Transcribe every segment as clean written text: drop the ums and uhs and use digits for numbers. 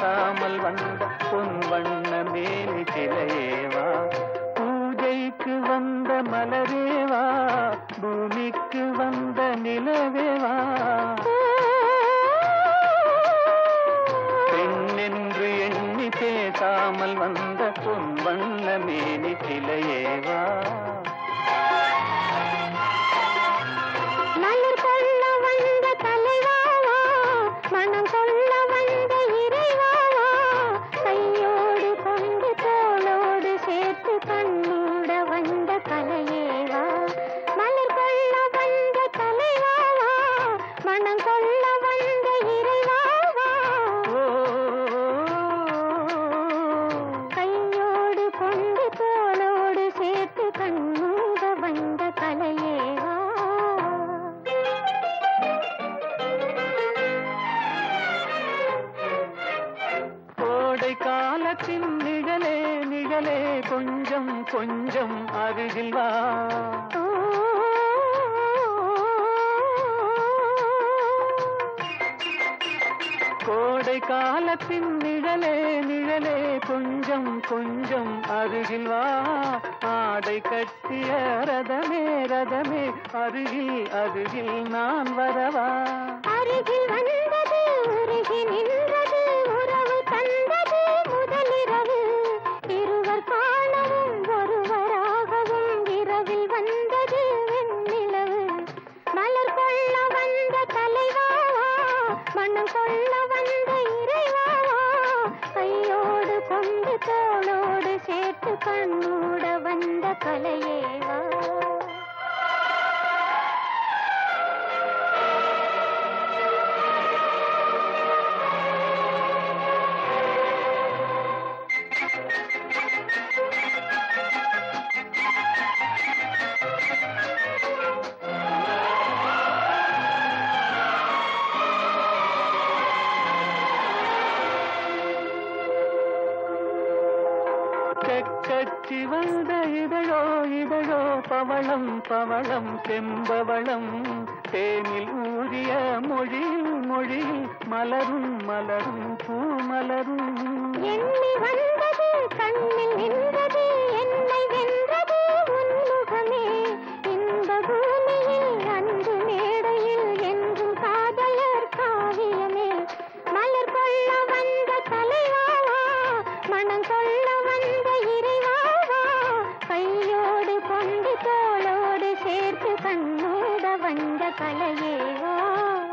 பேசாமல் வந்த பொன் வண்ண மேனி சிலையேவா, பூஜைக்கு வந்த மலரேவா, பூமிக்கு வந்த நிலவேவா, பெண்ணென்று எண்ணி பேசாமல் வந்த பொன் வண்ண மேனி சிலையேவா. காலத்தின் நிழலே நிழலே கொஞ்சம் கொஞ்சம் அருகில் வா, கோடை காலத்தின் நிழலே நிழலே கொஞ்சம் கொஞ்சம் அருகில் வா, ஆடை கட்டிய ரதமே ரதமே அருகில் அருகில் நான் வரவா, அருகில் வந்தது உருகி நின்றது உறவு தந்தது முதலிரவு, இருவர் காணவும் ஒருவராகவும் இரவில் வந்தது வெண்ணிலவு, மலர் கொள்ள வந்த தலைவாவா, மனம் கொள்ள வந்த இறைவாவா, கையோடு கொண்டு தோளோடு சேர்த்து கண்ணூட வந்த கலையேவா. கச்சி வந்த இதழோ இதழோ பவளம் பவளம் செம்பவளம், தேனில் ஊறிய மொழியில் மொழியில் மலரும் மலரும் பூமலரும், எண்ணி வந்தது கண்ணில் நின்றது என்னை வென்றது உன்முகமே, இந்த பூமியில் அன்பு மேடையில் என்றும் காதலர் காவியமே, மலர் கொள்ள வந்த தலைவாவா, மனம் கொள்ள வந்த இறைவாவா, கையோடு கொண்டு தோளோடு சேர்த்து கண்ணோட வந்த கலையேவா,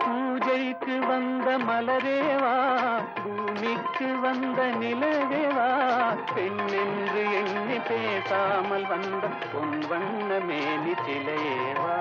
பூஜைக்கு வந்த மலரேவா, பூமிக்கு வந்த நிலவேவா, பெண்ணென்று எண்ணி பேசாமல் வந்த பொன் வண்ண மேனி சிலையேவா.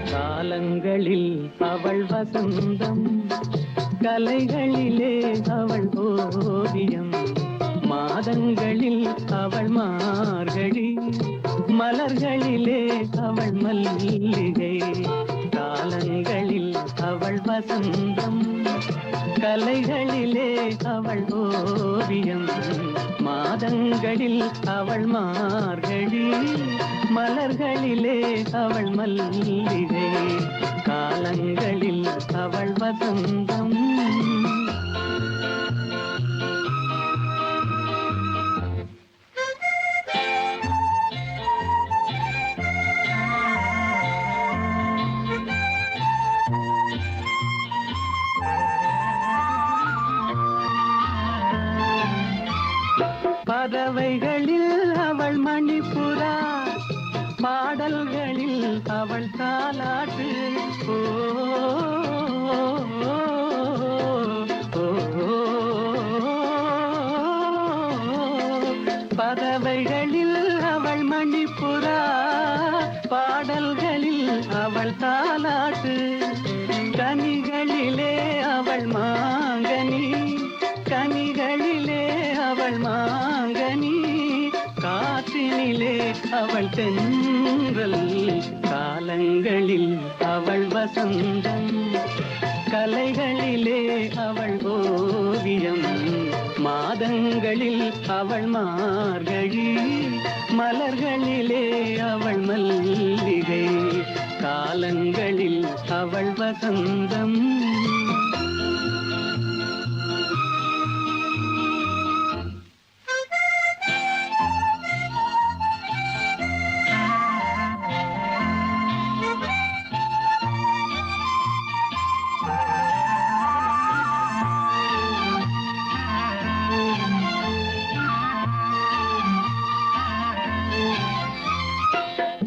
காலங்களில் அவள் வசந்தம், கலைகளிலே அவள் ஓவியம், மாதங்களில் அவள் மார்கழி, மலர்களிலே அவள் மல்லிகை. காலங்களில் அவள் வசந்தம், கலைகளிலே அவள் ஓவியம், மாதங்களில் அவள் மார்கழி, மலர்களிலே அவள் மல்லிகை. காலங்களில் அவள் வசந்தம். பறவைகளில் அவள் மணிப்புறா, பாடல்களில் அவள் தாலாட்டு. ஓ பறவைகளில் அவள் மணிப்புறா, பாடல்களில் அவள் தாலாட்டு. கனிகளிலே அவள் அவள் மாங்கனி, கனிகளிலே அவள் மாங்கனி, காற்றினிலே அவள் தென்றல், காலங்களில் அவள் வசந்தம், கலைகளிலே அவள் ஓவியம், மாதங்களில் அவள் மார்கழி, மலர்களிலே அவள் மல்லிகை, காலங்களில் அவள் வசந்தம்.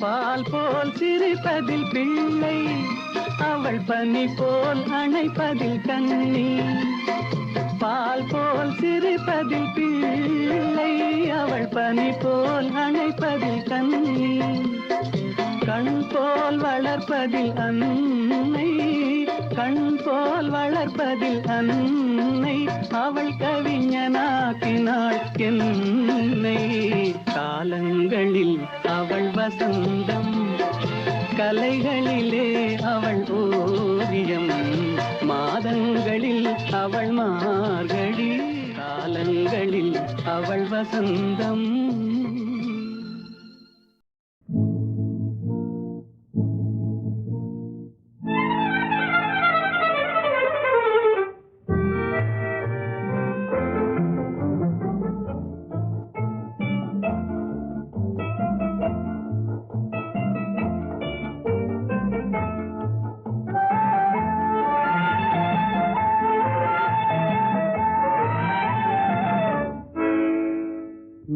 பால் போல் சிரிப்பதில் பிள்ளை, அவள் பனி போல் அணைப்பதில் கண்ணி. பால் போல் சிரிப்பதில் பிள்ளை, அவள் பனி போல் அணைப்பதில் கண்ணி. கண் போல் வளர்ப்பதில் அன்னை, கண் போல் வளர்ப்பதில் அன்னை, அவள் கவிஞனாக்கினாள் என்னை. காலங்களில் அவள் வசந்தம், கலைகளிலே அவள் ஓவியம், மாதங்களில் அவள் மார்கழி, காலங்களில் அவள் வசந்தம்.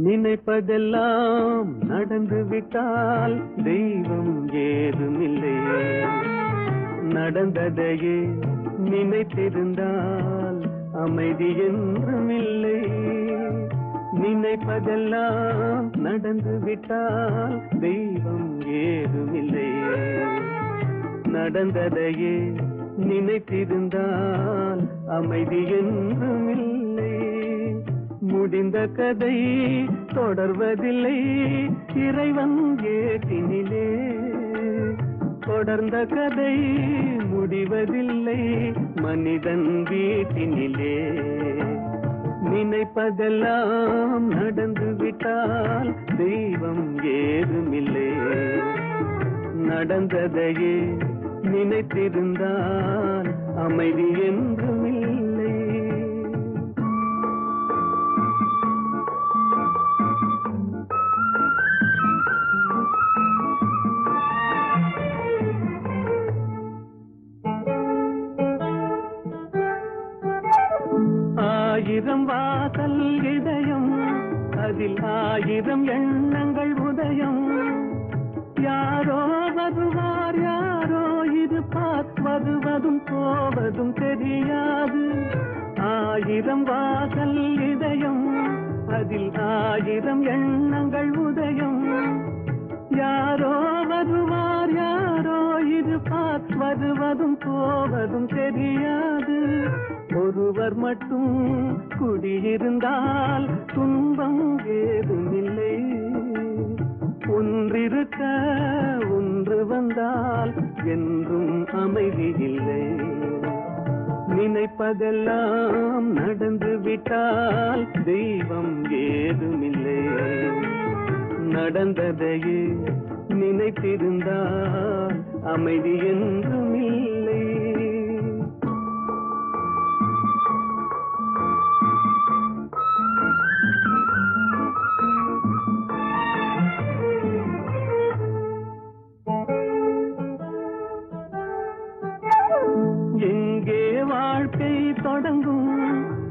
நினைப்பதெல்லாம் நடந்து விட்டால் தெய்வம் ஏதுமில்லை, நடந்ததையே நினைத்திருந்தால் அமைதி என்றுமில்லை. நினைப்பதெல்லாம் நடந்து விட்டால் தெய்வம் ஏதுமில்லை, நடந்ததையே நினைத்திருந்தால் அமைதி என்றுமில்லை. முடிந்த கதை தொடர்வதில்லை இறைவன் ஏட்டினிலே, தொடர்ந்த கதை முடிவதில்லை மனிதன் வீட்டினிலே. நினைப்பதெல்லாம் நடந்து விட்டால் தெய்வம் ஏதுமில்லை, நடந்ததையே நினைத்திருந்தால் அமைதி என்றுமில்லை. ஆயிரம் வாசல் இதயம், அதில் ஆயிரம் எண்ணங்கள் உதயம். யாரோ வருவார் யாரோ இருப்பார், வருவதும் போவதும் தெரியாது. ஆயிரம் வாசல் இதயம், அதில் ஆயிரம் எண்ணங்கள் உதயம். யாரோ வருவார் யாரோ இருப்பார், வருவதும் போவதும் தெரியாது. ஒருவர் மட்டும் குடியிருந்தால் துன்பம் ஏதுமில்லை, ஒன்றிருக்க ஒன்று வந்தால் என்றும் அமைதி இல்லை. நினைப்பதெல்லாம் நடந்து விட்டால் தெய்வம் ஏதுமில்லை, நடந்ததையே நினைத்திருந்தால் அமைதி என்றுமில்லை. எங்கே வாழ்க்கை தொடங்கும்,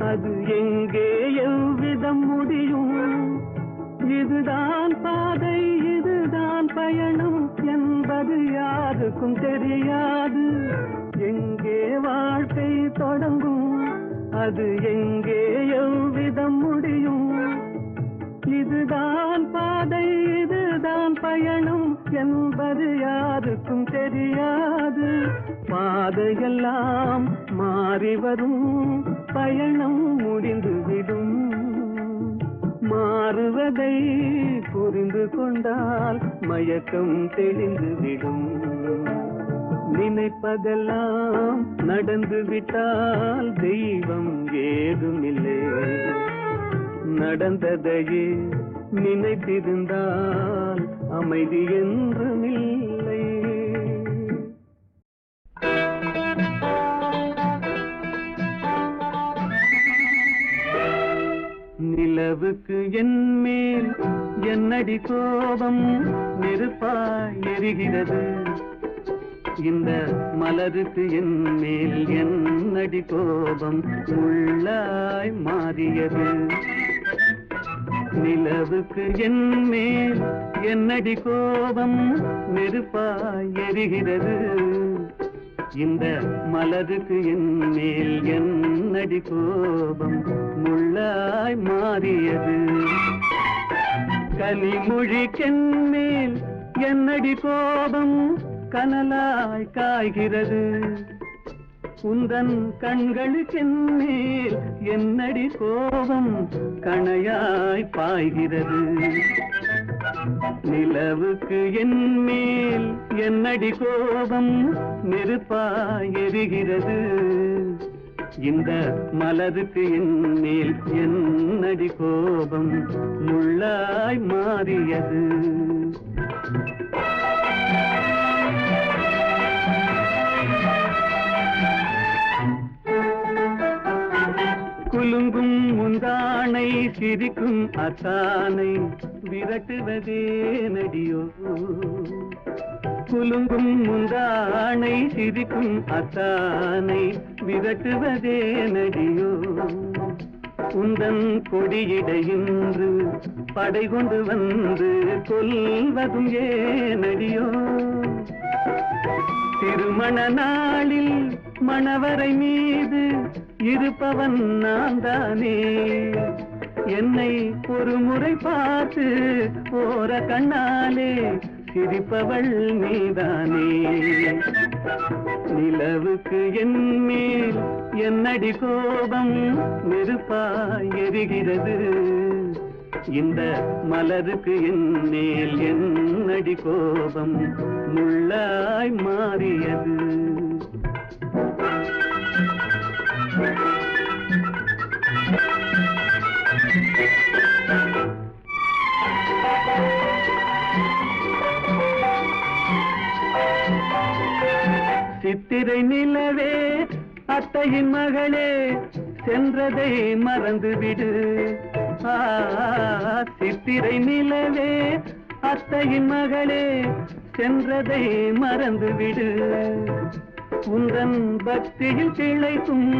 அது எங்கே எவ்விதம் முடியும்? இதுதான் பாதை இதுதான் பயணம் என்பது யாருக்கும் தெரியாது. எங்கே வாழ்க்கை தொடங்கும், அது எங்கே எவ்விதம் முடியும்? இதுதான் பாதை இதுதான் பயணம் என்பது யாருக்கும் தெரியாது. பாதையெல்லாம் மாறி வரும் பயணம் முடிந்துவிடும். மாறுவதை புரிந்து கொண்டால் மயக்கம் தெளிந்துவிடும். நினைப்பதெல்லாம் நடந்து விட்டால் தெய்வம் ஏதுமில்லை. நடந்ததையே நினைத்திருந்தால் அமைதி என்றுமில்லை. நிலவுக்கு என் மேல் என்னடி கோபம் நெருப்பாய் எரிகிறது. இந்த மலருக்கு என் மேல் என்னடி கோபம் முள்ளாய் மாறியது. நிலவுக்கு என் மேல் என்னடி கோபம் நெருப்பாய் எரிகிறது. இந்த மலருக்கு என் மேல் என்னடி கோபம் முள்ளாய் மாறியது. கனிமொழிக்கென் மேல் என்னடி கோபம் கனலாய் காய்கிறது. உந்தன் கண்களுக்கென் மேல் என்னடி கோபம் கணையாய் பாய்கிறது. நிலவுக்கு என் மேல் என்னடி கோபம் நெருப்பாய் எரிகிறது. இந்த மலருக்கு என் மேல் என்னடி கோபம் முள்ளாய் மாறியது. குலுங்கும் முந்தானை சிரிக்கும் அத்தானை விரட்டுவதே நடியோ. குலுங்கும் முந்தானை சிரிக்கும் அத்தானை விரட்டுவதே நடியோ. உந்தன் கொடியிடையின்று படை கொண்டு வந்து கொல்வதும் ஏனடியோ. திருமண நாளில் மணவரை மீது இருப்பவன் நான் தானே. என்னை ஒரு முறை பார்த்து ஓர கண்ணாலே சிரிப்பவள் நீதானே. நிலவுக்கு என் மேல் என்னடி கோபம் நெருப்பாய் எரிகிறது. இந்த மலருக்கு என் மேல் என்னடி கோபம் முள்ளாய் மாறியது. சித்திரை நிலவே அத்தையின் மகளே சென்றதை மறந்துவிடு. சித்திரை நிலவே அத்தையின் மகளே சென்றதை மறந்துவிடு. உந்தன் பக்தியில் திளைக்கும்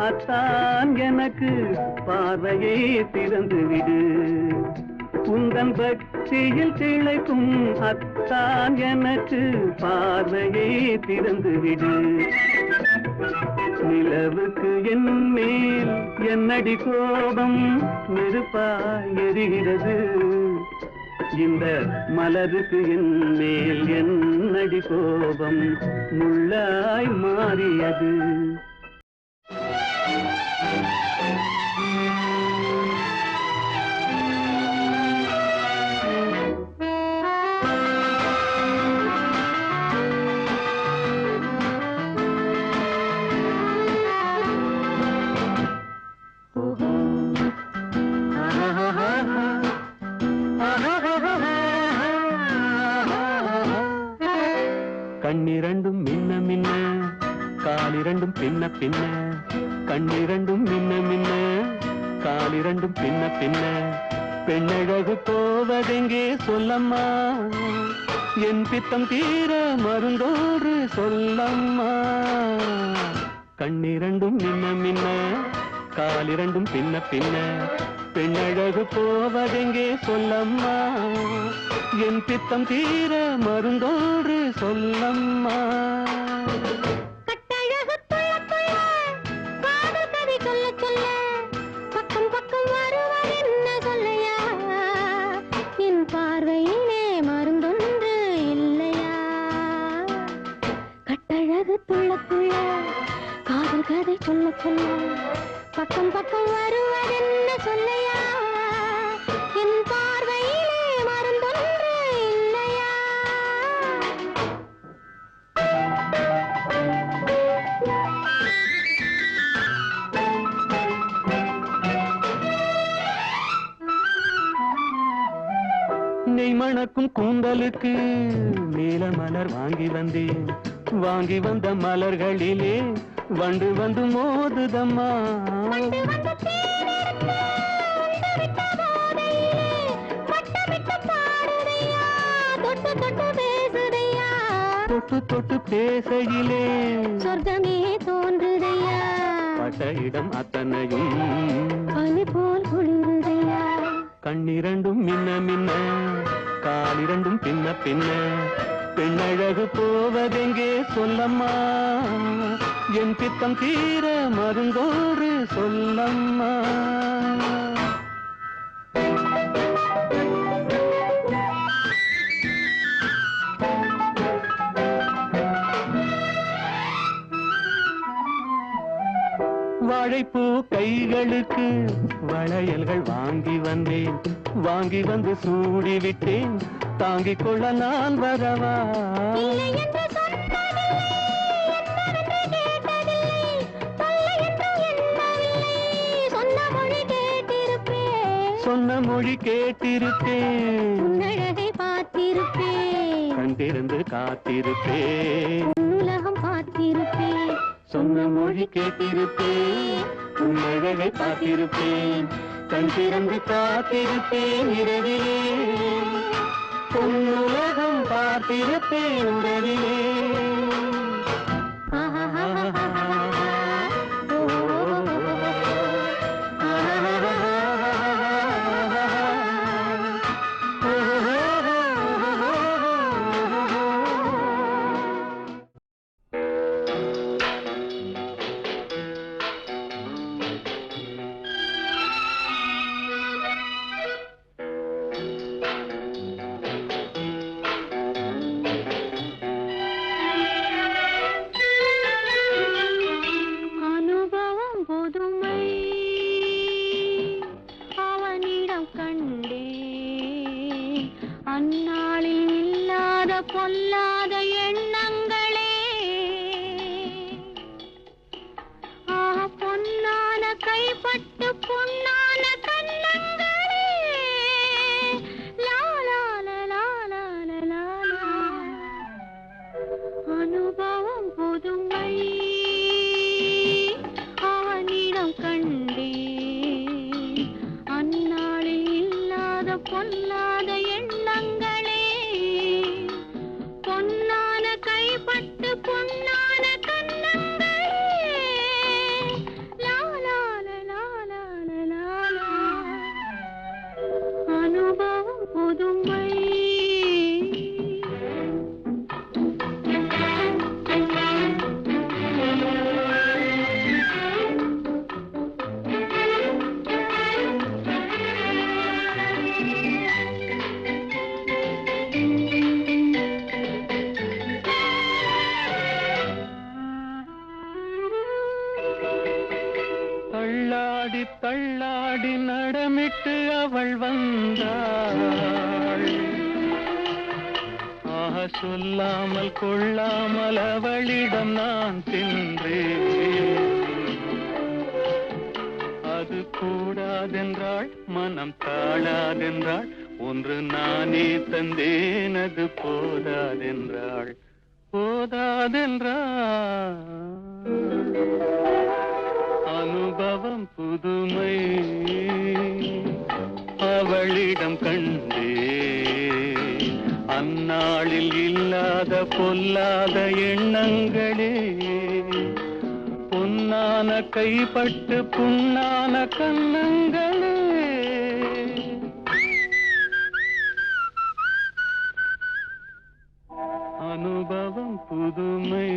அத்தான் எனக்கு பார்வையை திறந்துவிடு. உந்தன் பக்தியில் திளைக்கும் அத்தான் எனக்கு பார்வையை திறந்துவிடு. நிலவுக்கு என் மேல் என்னடி கோபம் நெருப்பாய் எரிகிறது. இந்த மலருக்கு என் மேல் என்னடி கோபம் முள்ளாய் மாறியது. கண்ணிரண்டும் மின்ன மின்ன காலிரண்டும் பின்ன பின்ன. கண்ணிரண்டும் மின்ன மின்ன காலிரண்டும் பின்ன பின்ன. பெண்ணழகு போவதெங்கே சொல்லம்மா. என் பித்தம் தீர மருந்தோடு சொல்லம்மா. கண்ணிரண்டும் மின்ன மின்ன காலிரண்டும் பின்ன பின்ன. பெண்ணழகு போவதெங்கே சொல்லம்மா. என் பித்தம் தீர மருந்தோடு சொல்லம்மா. கட்டழகு துள்ள துள்ள காதல் கதை சொல்ல சொல்ல பக்கம் பக்கம் வருவார் என்ன சொல்லையா. என் பார்வையிலே மருந்தொன்று இல்லையா. கட்டழகு துள்ள துள்ள காதல் பக்கம் பக்கம் வருவதென்ன சொல்லையா என் பார்வையிலே மருந்தொன்று இல்லையா நெய் மணக்கும் கூந்தலுக்கு நீல மலர் வாங்கி வந்தேன் வாங்கி வந்த மலர்களிலே வண்டு வந்து மோதுதம்மா தொட்டு தொட்டு பேசையிலே சொர்க்கமே தோன்றுதையா பட்ட இடம் அத்தனையும் பனி போல் குளிருதையா கண்ணிரண்டும் மின்ன மின்ன காலிரண்டும் பின்ன பின்ன பெண்ணழகு போவதெங்கே சொல்லம்மா என் பித்தம் தீர மருந்தோடு சொல்லம்மா வாழைப்பூ கைகளுக்கு வளையல்கள் வாங்கி வந்தேன் வாங்கி வந்து சூடி விட்டேன் தாங்கிக் கொள்ள நான் வரவா சொன்ன மொழி கேட்டிருப்பேன் அழகை பார்த்திருப்பேன் கண் திறந்து காத்திருப்பேன் உலகம் பார்த்திருப்பேன் சொன்ன மொழி கேட்டிருப்பேன் உன் அழகை பார்த்திருப்பேன் கண் திறந்து காத்திருப்பேன் இரவிலே உலகம் பார்த்திருப்பேன் உறவிலே பொல்லாத எண்ணங்களே பொன்னான கைப்பட்டு பொன்னான கண்ணங்களே லாலால அனுபவம் புதுமை அவனிடம் கண்டே அந்நாளில் இல்லாத பொல்லாத எண்ணங்களே பொன்னான கைப்பட்டு பொன்னான கண்ணங்களே லாலால அனுபவம் புதுமை தள்ளாடி தள்ளாடி நடமிட்டு அவள் வந்தாள் சொல்லாமல் கொள்ளாமல் அவளிடம் நான் சென்றேன் அது கூடாதென்றாள் மனம் தாழாதென்றாள் ஒன்று நானே தந்தேன் அது போதாதென்றாள் அனுபவம் புதுமை அவளிடம் கண்டே அந்நாளில் இல்லாத பொல்லாத எண்ணங்களே பொன்னான கைப்பட்டு புண்ணான கண்ணங்களே அனுபவம் புதுமை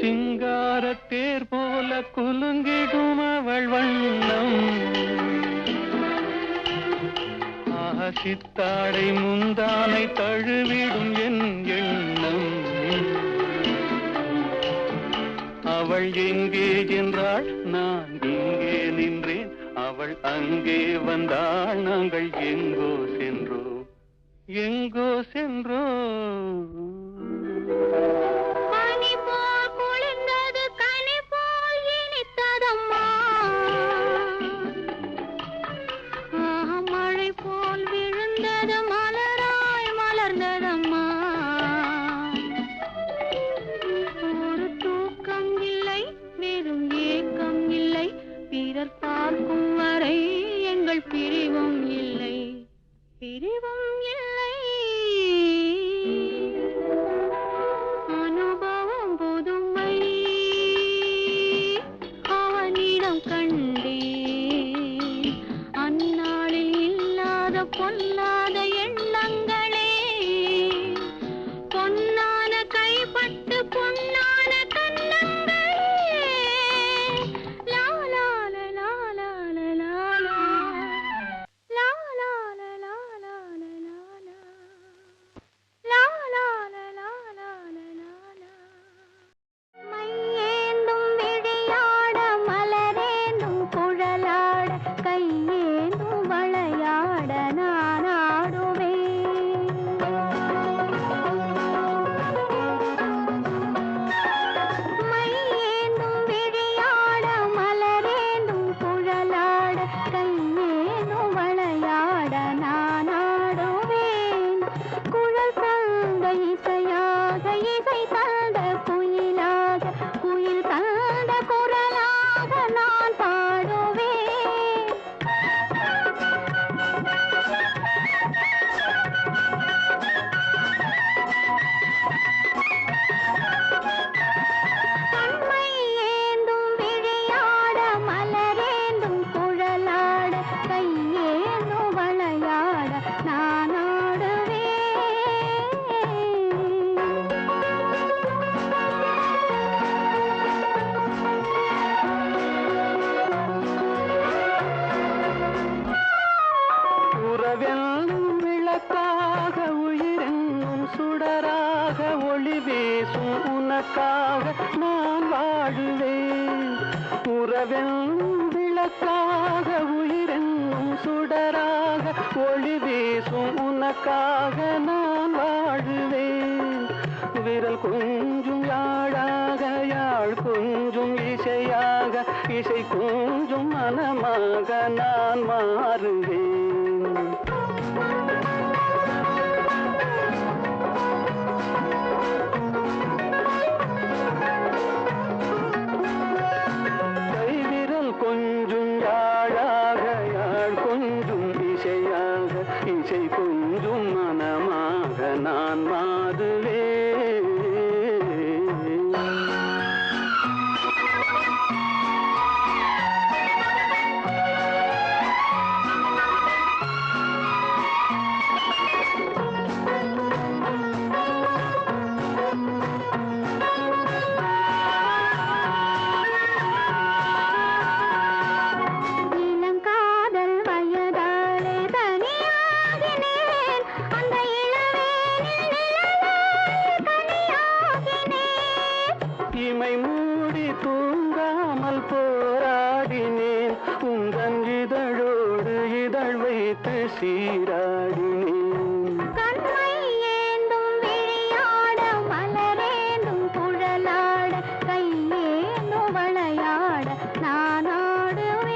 சிங்காரத் தேர் போல குலுங்கிடும் அவள் வண்ணம் சித்தாடை முந்தானை தழுவிடும் என் எண்ணம் அவள் எங்கே என்றாள் நான் இங்கே நின்றேன் அவள் அங்கே வந்தாள் நாங்கள் எங்கோ சென்றோம் பார்க்கும் வரை எங்கள் பிரிவும் இல்லை அனுபவம் புதுமை அவனிடம் கண்டே அந்நாளில் இல்லாத பொல்லாத எண்ணங்களே பொன்னான கைப்பட்டு பொன்னான கண்ணங்களே விளக்காக உயிரென்னும் சுடராக ஒளி வீசும் உனக்காக நான் வாழுவேன் உறவென்னும் விளக்காக உயிரென்னும் சுடராக ஒளி வீசும் உனக்காக நான் வாழுவேன் விரல் கொஞ்சும் யாழாக யாழ் கொஞ்சும் இசையாக இசை கொஞ்சும் மனமாக நான் மாறுவேன் கைவிரல் கொஞ்சும் யாழாக யாழ் கொஞ்சும் இசையாக இசை கொஞ்சும் மனமாக நான் மாறுவேன் இமை மூடி தூங்காமல் போராடினேன் உந்தன் இதழோடு இதழ் வைத்து சீராடினேன் கண்மை ஏந்தும் விழியாட மலரேந்தும் குழலாட கையேந்தும் வளையாட நான் ஆடுவேன்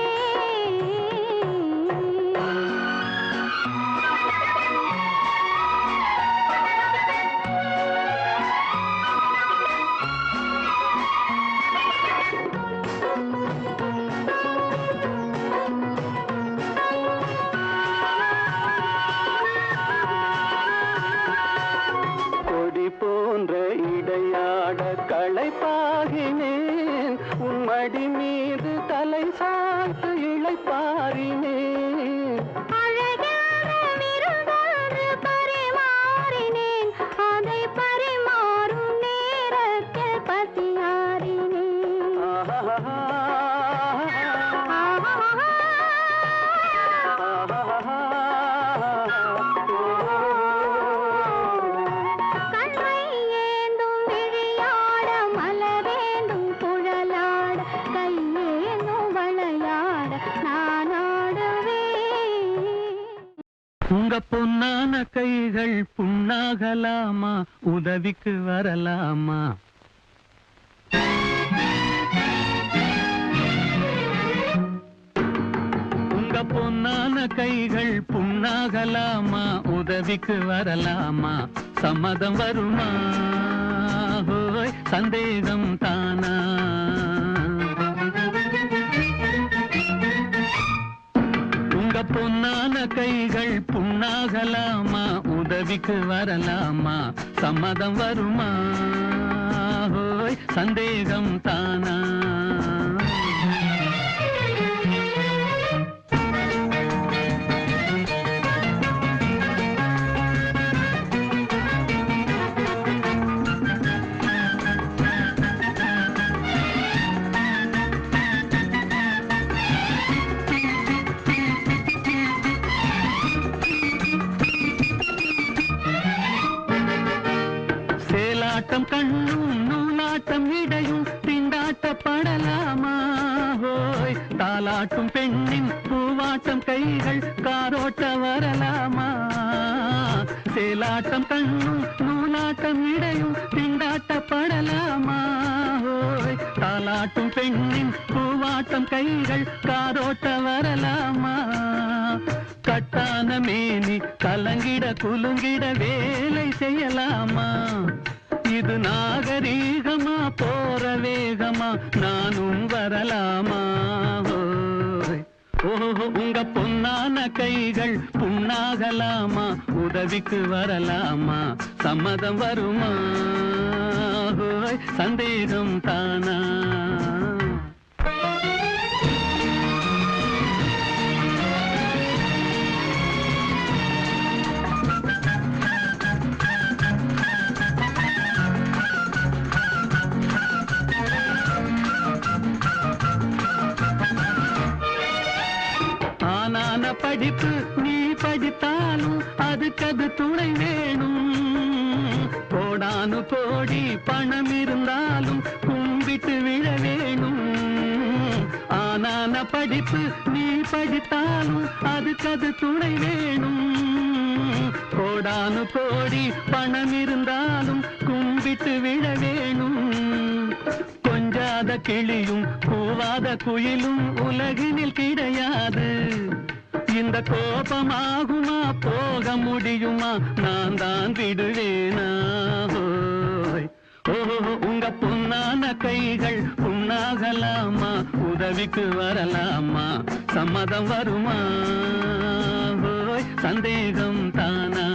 போன்ற இடையாட களைப்பாகினேன் உன் மடி மீது தலை சாய்த்து இளைப்பாரினேன் அழகான மிருகொன்று பரிமாறினேன் அதை பரிமாறும் நேரத்தில் பசியாறினேன் உங்க பொன்னான கைகள் புண்ணாகலாமா, உதவிக்கு வரலாமா? உங்க பொன்னான கைகள் புண்ணாகலாமா, உதவிக்கு வரலாமா? சம்மதம் வருமா? ஹோய் சந்தேகம் தானா? உங்க பொன்னான கைகள் புண்ணாகலாமா, உதவிக்கு வரலாமா? சம்மதம் வருமா? ஹோய் சந்தேகம் தானா? சேலாட்டம் கண்ணும் நூலாட்டம் இடையும் திண்டாட்டப்படலாமா? ஹோய் தாலாட்டும் பெண்ணின் பூவாட்டம் கைகள் காரோட்ட வரலாமா? சேலாட்டம் கண்ணும் நூலாட்டம் இடையும் திண்டாட்டப்படலாமா? ஹோய் தாலாட்டும் பெண்ணின் பூவாட்டம் கைகள் காரோட்ட வரலாமா? கட்டான மேனி கலங்கிட குலுங்கிட வேலை செய்யலாமா? இது நாகரீகமா போற வேகமா, நானும் வரலாமா? ஓஹோ உங்க பொன்னான கைகள் புண்ணாகலாமா, உதவிக்கு வரலாமா? சம்மதம் வருமா? ஹோய் சந்தேகம் தானா? படிப்பு நீ படித்தாலும் அதுக்கது துணை வேணும். கோடானு கோடி பணம் இருந்தாலும் கும்பிட்டு விழ வேணும். ஆனான படிப்பு நீ படித்தாலும் அதுக்கது துணை வேணும். கோடானு கோடி பணம் இருந்தாலும் கும்பிட்டு விழ வேணும். கொஞ்சாத கிளியும் கூவாத குயிலும் உலகினில் கிடையாது. இந்த கோபமாகுமா போக முடியுமா, நான் தான் விடுவேனா? ஓஹோ உங்க பொன்னான கைகள் புண்ணாகலாமா, உதவிக்கு வரலாமா? சம்மதம் வருமா? ஹோய் சந்தேகம் தானா?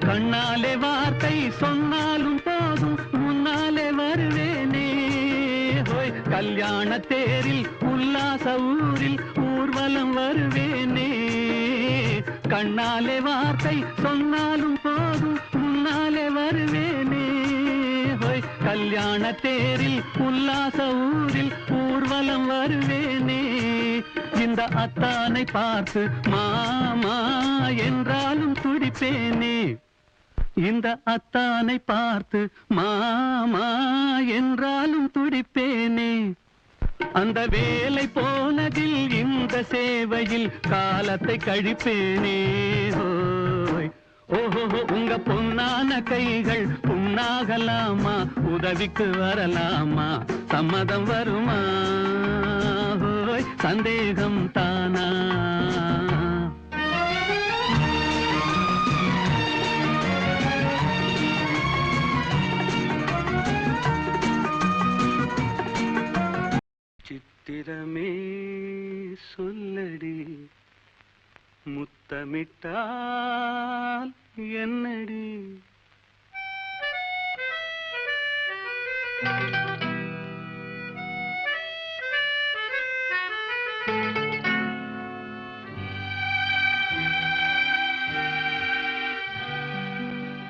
கண்ணாலே வார்த்தை சொன்னாலும் போதும் முன்னாலே வருவேனே. ஹோய் கல்யாண தேரில் உல்லாச ஊரில் ஊர்வலம் வருவேனே. கண்ணாலே வார்த்தை சொன்னாலும் போதும் முன்னாலே வருவேனே. ஹோய் கல்யாண தேரில் உல்லாச ஊரில் ஊர்வலம் வருவேனே. இந்த அத்தானை பார்த்து மாமா என்றாலும் துடிப்பேனே. இந்த அத்தானை பார்த்து மாமா என்றாலும் துடிப்பேனே. அந்த வேலை போனதில் இந்த சேவையில் காலத்தை கழிப்பேனே. ஓஹோ உங்க பொன்னான கைகள் புண்ணாகலாமா, உதவிக்கு வரலாமா? சம்மதம் வருமா? ஹோய் சந்தேகம் தானா? சித்திரமே சொல்லடி முத்தமிட்டால் என்னடி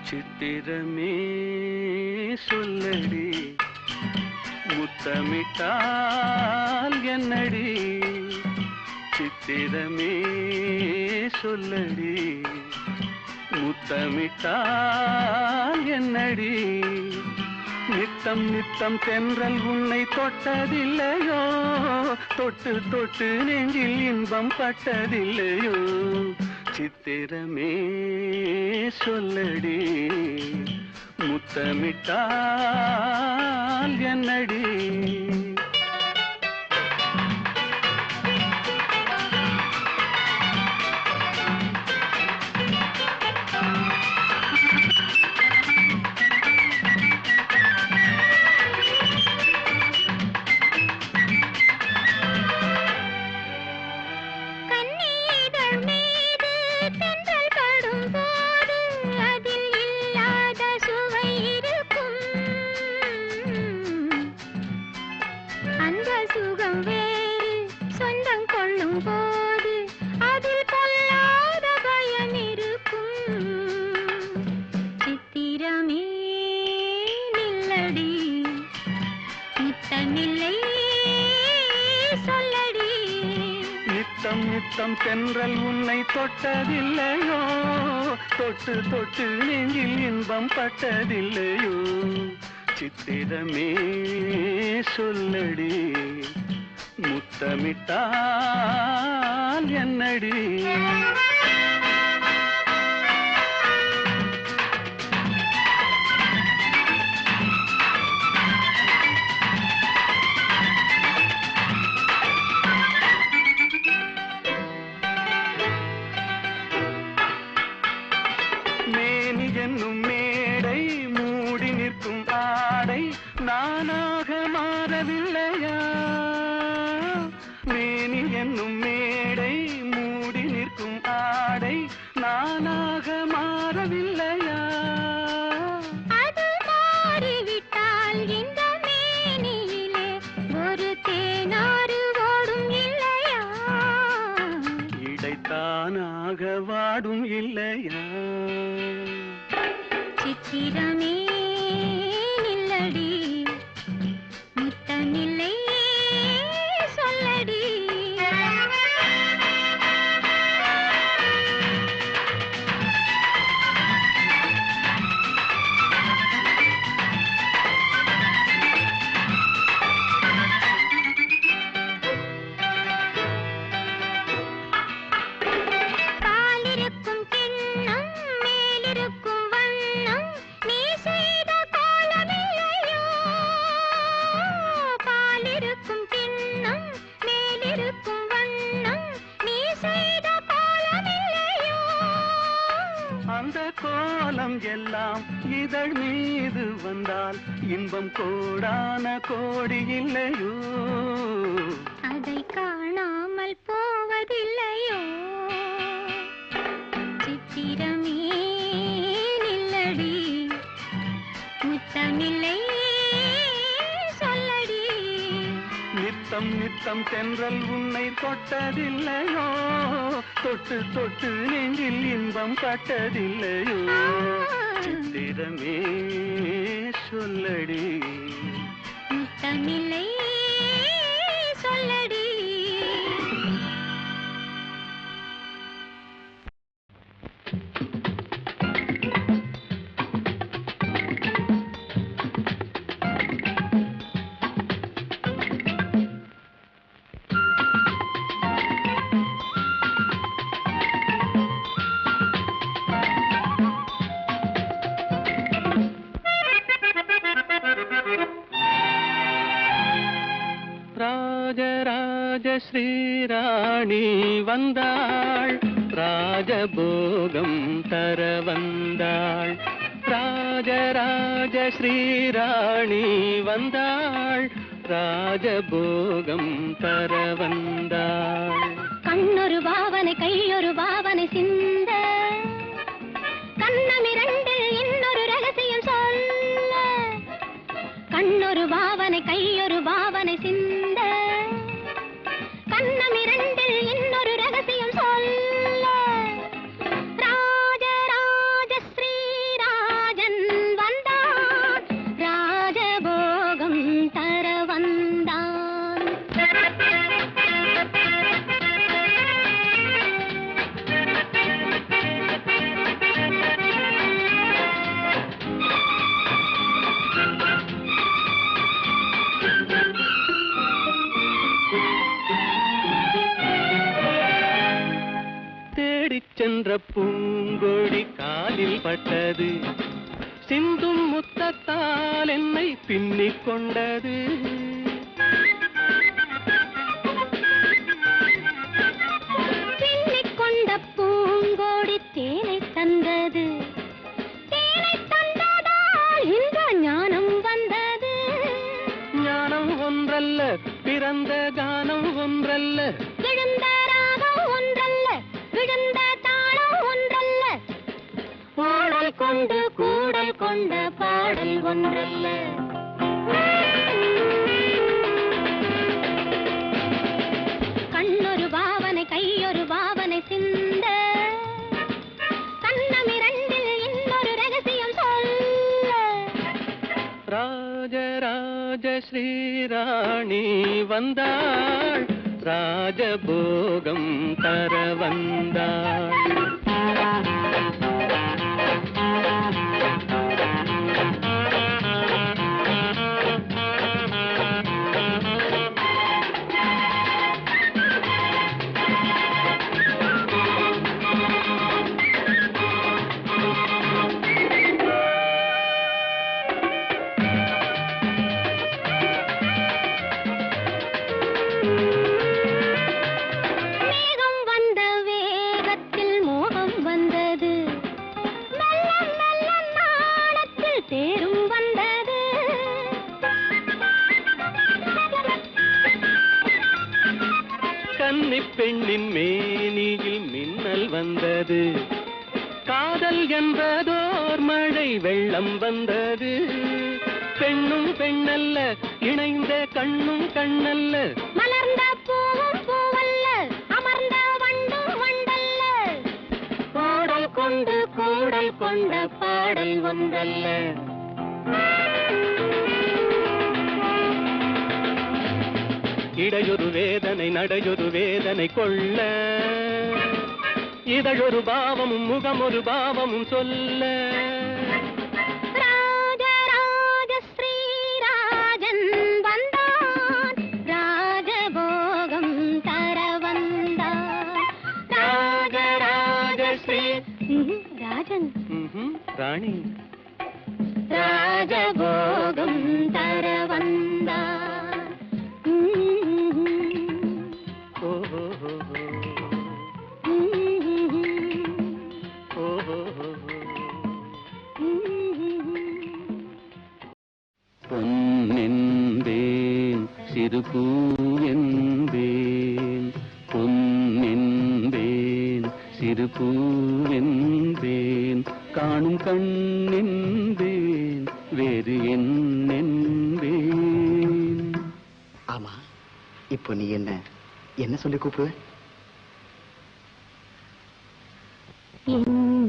சித்திரமே சொல்லடி முத்தமிட்டால் என்னடி சித்திரமே சொல்லடி முத்தமிட்டால் என்னடி நித்தம் நித்தம் தென்றல் உன்னை தொட்டதில்லையோ தொட்டு தொட்டு நெஞ்சில் இன்பம் பட்டதில்லையோ சித்திரமே சொல்லடி முத்தமிட்டால் என்னடி நித்தம் தென்றல் உன்னை தொட்டதில்லையோ தொட்டு தொட்டு நெஞ்சில் இன்பம் பட்டதில்லையோ சித்திரமே சொல்லடி முத்தமிட்டால் என்னடி என்னும் மேடை மூடி நிற்கும் ஆடை நானாக மாறவில்லையா மேனி என்னும் மேடை மூடி நிற்கும் ஆடை நானாக மாறவில்லையா அது மாறிவிட்டால் இந்த மேனியிலே ஒரு தேனாறு ஓடும் இல்லையா இடைத்தானாக வாடும் இல்லையா சித்திரமே நில்லடி முத்தமில்லை சொல்லடி பாலிருக்கும் கிண்ணம் மேலிருக்கும் வண்ணம் நீ செய்த கோலமில்லையோ பாலிருக்கும் கிண்ணம் மேலிருக்கும் வண்ணம் நீ செய்த கோலமில்லையோ அந்த கோலம் எல்லாம் இதழ் மீது வந்தால் இன்பம் கோடான கோடி இல்லையோ அதை காணாமல் போவதில்லையோ சித்திரமே நில்லடி முத்தமில்லை சொல்லடி நித்தம் நித்தம் தென்றல் உன்னை தொட்டதில்லையோ தொட்டு தொட்டு நெஞ்சில் இன்பம் பட்டதில்லையோ சித்திரமே சொல்லடி முத்தமில்லை சொல்லடி ராஜராஜ ஸ்ரீராணி வந்தாள் ராஜபோகம் தர வந்தாள் ராஜராஜ ஸ்ரீராணி வந்தாள் ராஜபோகம் தர வந்தாள் கண்ணொரு பாவனை கையொரு பாவனை சிந்த கண்ணமிரண்டில் இன்னொரு ரகசியம் சொல்ல கண்ணொரு பாவனை கையொரு பாவனை சிந்த கண்ணமிரண்டில் இன்னொரு ரகசியம் சொல்ல ராஜராஜ ஸ்ரீராஜன் வந்தான் ராஜபோகம் தர வந்தான் தேடிச் சென்ற பூங்கொடி காலில் பட்டது சிந்தும் முத்தத்தால் என்னை பின்னிக் கொண்டது பின்னிக் கொண்ட பூங்கோடி தேனை தந்தது தேனை தந்ததால் இந்த ஞானம் வந்தது ஞானம் ஒன்றல்ல பிறந்த கானம் ஒன்றல்ல விழுந்த ராகம் ஒன்றல்ல விழுந்த தாளம் ஒன்றல்ல பாடல் கொண்டு கூடல் கொண்ட பாடல் ஒன்றல்ல கண்ணொரு பாவனை கையொரு பாவனை சிந்த கண்ணமிரண்டில் இன்னொரு ரகசியம் சொல்ல ராஜராஜ ஸ்ரீராணி வந்தாள் ராஜபோகம் தர வந்தாள் மேகம் வந்த வேகத்தில் மோகம் வந்தது மெல்ல மெல்ல நாணத்தில் தேரும் வந்தது கன்னிப் பெண்ணின் மேனியில் மின்னல் வந்தது காதல் என்பதோர் மழை வெள்ளம் வந்தது பெண்ணும் பெண்ணல்ல இணைந்த கண்ணும் கண்ணல்ல மலர்ந்த பூவும் பூவல்ல அமர்ந்த வண்டும் வண்டல்ல பாடல் கொண்டு கூடல் கொண்ட பாடல் ஒன்றல்ல இடையொரு வேதனை நடையொரு வேதனை கொள்ள இதழொரு பாவமும் முகமொரு பாவமும் சொல்ல ராஜராஜ ஸ்ரீராஜன் வந்தான் ராஜபோகம் தர வந்தான் ராஜராஜ ஸ்ரீ ராஜன் ராணி ராஜபோகம் தர வந்தான் ஓ ஓ ஓ ஓ பொன்னென்பேன் சிறு பூவென்பேன் பொன்னென்பேன் சிறு பூவென்பேன் காணும் கண்ணென்பேன் வேறு என்னென்பேன். ஆமா, இப்போ நீ என்ன சொல்லி கூப்பிடுவ?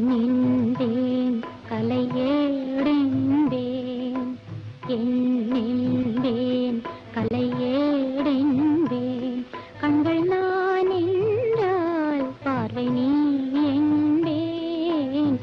எண்ணென்பேன் கலையேடென்பேன் எண்ணென்பேன் கலையேடென்பேன் கண்கள் நான் என்றால் பார்வை நீ என்பேன்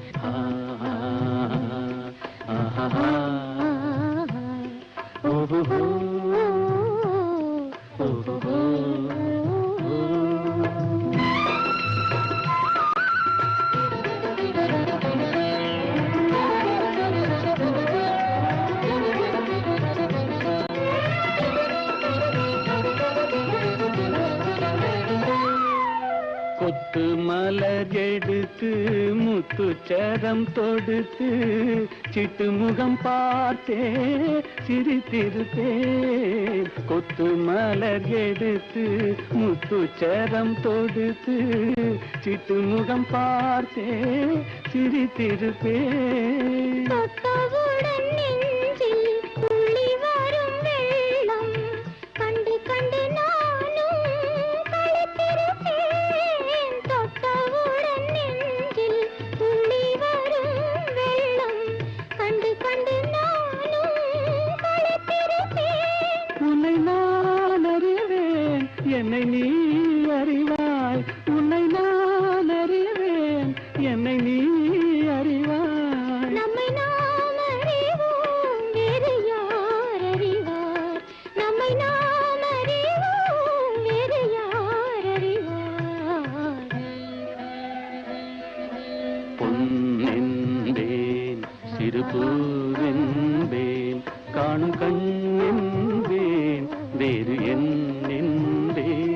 கொத்து மலர் எடுத்து முத்துச்சரம் தொடுத்து சிட்டு முகம் பார்த்தே சிரித்திருப்பேன். கொத்து மலர் எடுத்து முத்துச்சரம் தொடுத்து சிட்டு முகம் பார்த்தே சிரித்திருப்பேன். தொட்டவுடன் நெஞ்சில் துள்ளி வரும் வெள்ளம் கண்டு கண்டு நானும் களித்திருப்பேன். தொட்டவுடன் நெஞ்சில் துள்ளி வரும் வெள்ளம் கண்டு கண்டு நானும் களித்திருப்பேன். உன்னை நான் அறிவேன், என்னை நீ அறிவாய். உன்னை நான் அறிவேன், என்னை நீ அறிவாய். நம்மை நாம் அறிவோம், வேறு யார் அறிவார்? நம்மை நாம் அறிவோம், வேறு யார் அறிவார்? பொன்னென்பேன் சிறுபூவென்பேன் காணும் கண்ணென்பேன் வேறு என்னென்பேன்.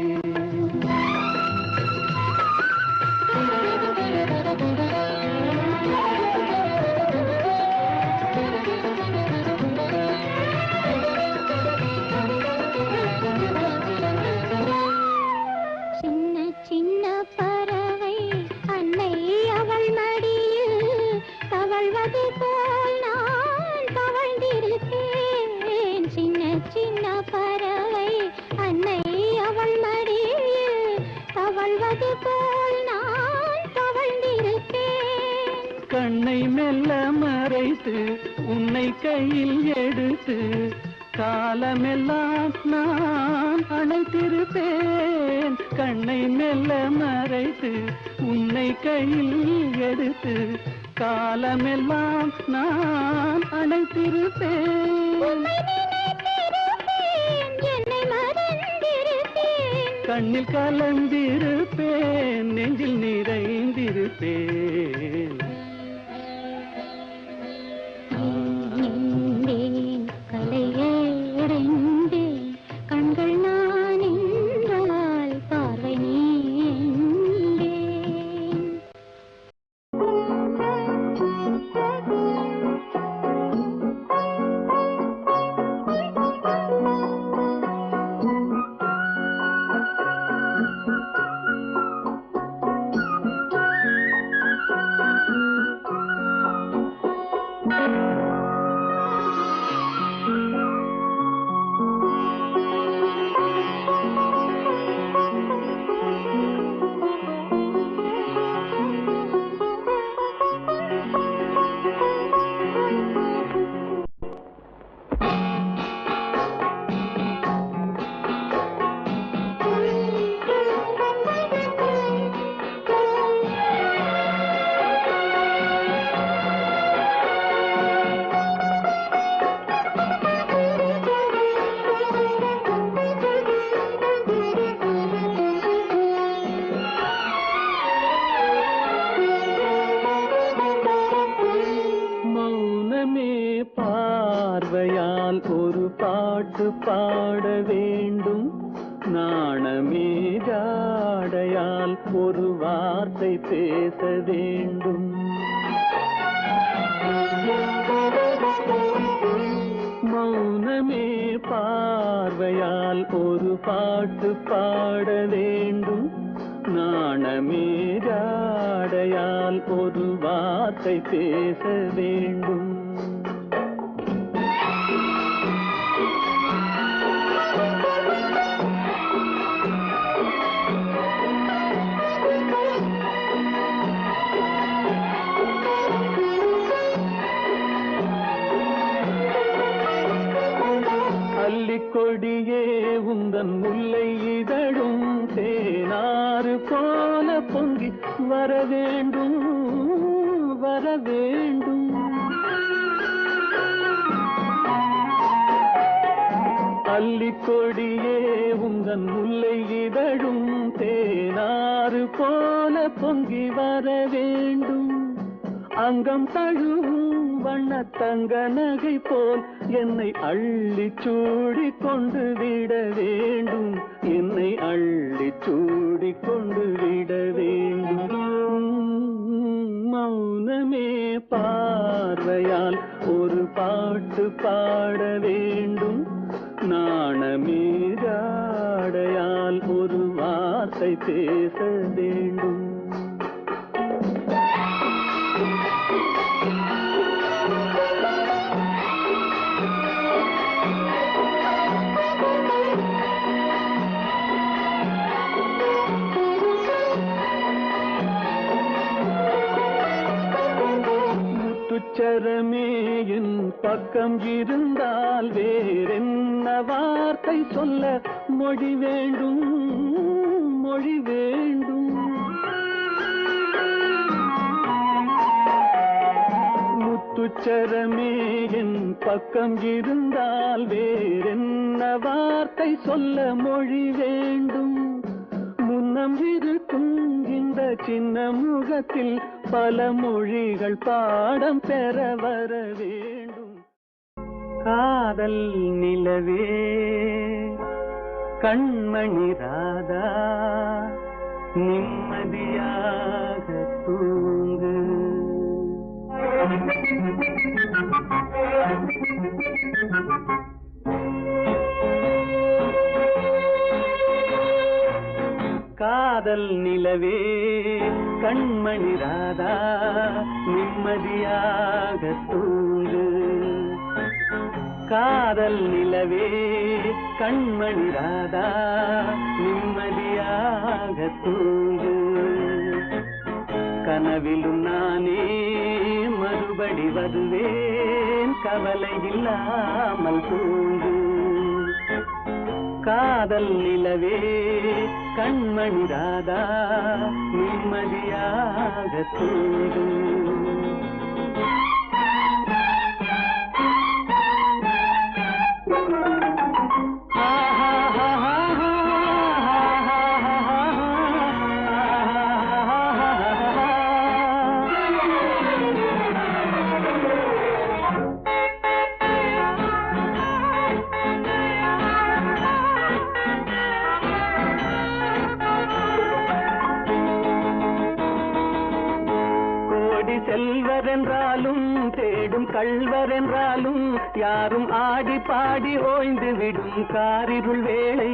சின்ன சின்ன பறவை அன்னை அவள் மடியில் தவழ்வது போல் நான் தவழ்ந்திருப்பேன். சின்ன சின்ன பறவை அன்னை அவள் மடியில் தவழ்வது போல் நான் தவழ்ந்திருப்பேன். கண்ணை மெல்ல மறைத்து உன்னை கையில் எடுத்து காலமெல்லாம் நான் அணைத்திருப்பேன். கண்ணை மெல்ல மறைத்து உன்னை கையில் எடுத்து காலமெல்லாம் நான் அணைத்திருப்பேன். உம்மை நினைத்திருப்பேன், என்னை மறந்திருப்பேன். கண்ணில் கலந்திருப்பேன், நெஞ்சில் நிறைந்திருப்பேன். நின்றேன், கலையடைந்தேன். கண்கள் நான் என்றால் பார்வை நீ என்பேன். பார்வையால் ஒரு பாட்டு பாட வேண்டும். நாணமே ஜாடையால் ஒரு வார்த்தை பேச வேண்டும். மௌனமே பார்வையால் ஒரு பாட்டு பாட வேண்டும். நாணமே ஜாடையால் ஒரு வார்த்தை பேச வேண்டும். கொடியே உந்தன் முல்லை இதழும் தேனாறு போல பொங்கி வர வேண்டும் வர வேண்டும். அல்லிக்கொடியே உந்தன் முல்லை இதழும் தேனாறு போல பொங்கி வர வேண்டும். அங்கம் தழுவும் வண்ணத்தங்க நகை போல் என்னை அள்ளி சூடி கொண்டு விட வேண்டும், என்னை அள்ளி சூடி கொண்டு விட வேண்டும். மௌனமே பார்வையால் ஒரு பாட்டு பாட வேண்டும், நாணமே ஜாடையால் ஒரு வார்த்தை பேச வேண்டும். முத்துச்சரமே என் பக்கம் இருந்தால் வேறென்ன வார்த்தை சொல்ல மொழி வேண்டும், மொழி வேண்டும். முத்துச்சரமே என் பக்கம் இருந்தால் வேறென்ன வார்த்தை சொல்ல மொழி வேண்டும். முன்னம் இருக்கும் இந்த சின்ன முகத்தில் பல மொழிகள் பாடம் பெற வர வேண்டும். காதல் நிலவே கண்மணி ராதா நிம்மதியாக தூங்கு. காதல் நிலவே கண்மணி ராதா நிம்மதியாக தூங்கு. காதல் நிலவே கண்மணி ராதா நிம்மதியாக தூங்கு. கனவிலும் நானே மறுபடி வருவேன், கவலை இல்லாமல் தூங்கு. காதல் நிலவே கண்மணி ராதா நிம்மதியாக தூங்கு. செல்வர் என்றாலும் தேடும் கள்வர் என்றாலும் யாரும் ஆடி பாடி ஓய்ந்து விடும் காரிருள் வேளை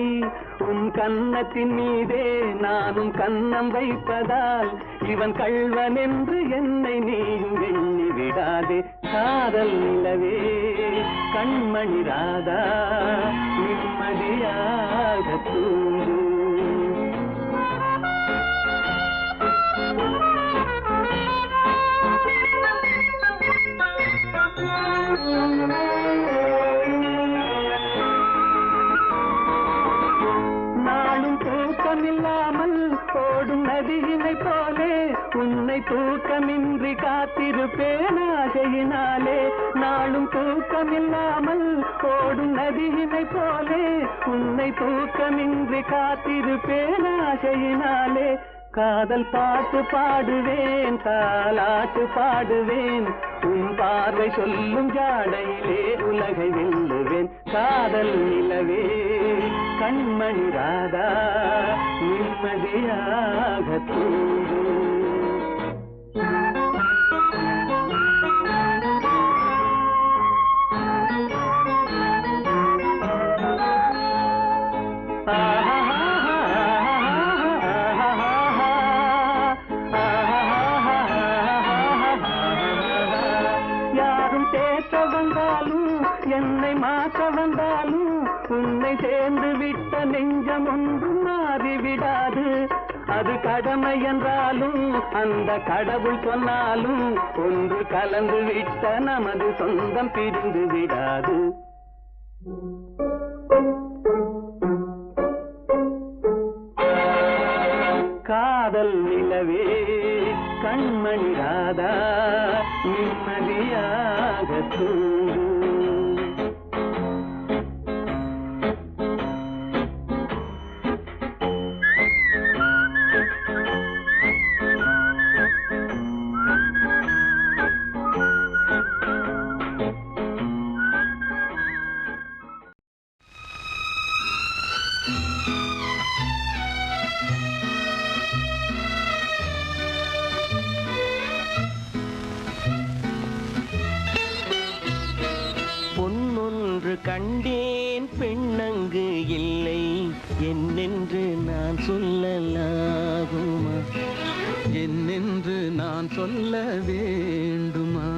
உன் கன்னத்தின் மீதே நானும் கன்னம் வைப்பதால் இவன் கள்வன் என்று என்னை நீயும் எண்ணி விடாதே. காதல் நிலவே கண்மணி ராதா நிம்மதியாக தூங்கு. நாளும் தூக்கமில்லாமல் ஓடும் நதியினை போலே உன்னை தூக்கமின்றி காத்திருப்பேன் ஆசையினாலே. நாளும் தூக்கமில்லாமல் ஓடும் நதியினை போலே உன்னை தூக்கமின்றி காத்திருப்பேன் ஆசையினாலே. காதல் பாட்டு பாடுவேன், தாலாட்டு பாடுவேன், உன் பார்வை சொல்லும் ஜாடையிலே உலகை வெல்லுவேன். காதல் நிலவே கண்மணி ராதா நிம்மதியாக தூங்கு. என்னை மாற்ற வந்தாலும் உன்னை சேர்ந்து விட்ட நெஞ்சம் ஒன்றும் மாறிவிடாது. அது கடமை என்றாலும் அந்த கடவுள் சொன்னாலும் ஒன்று கலந்து விட்ட நமது சொந்தம் பிரிந்து விடாது. காதல் நிலவே கண்மணி ராதா நிம்மதியாக தூங்கு. கண்டேன் பெண்ணங்கு இல்லை என்னென்று நான் சொல்லலாகுமா என்னென்று நான் சொல்ல வேண்டுமா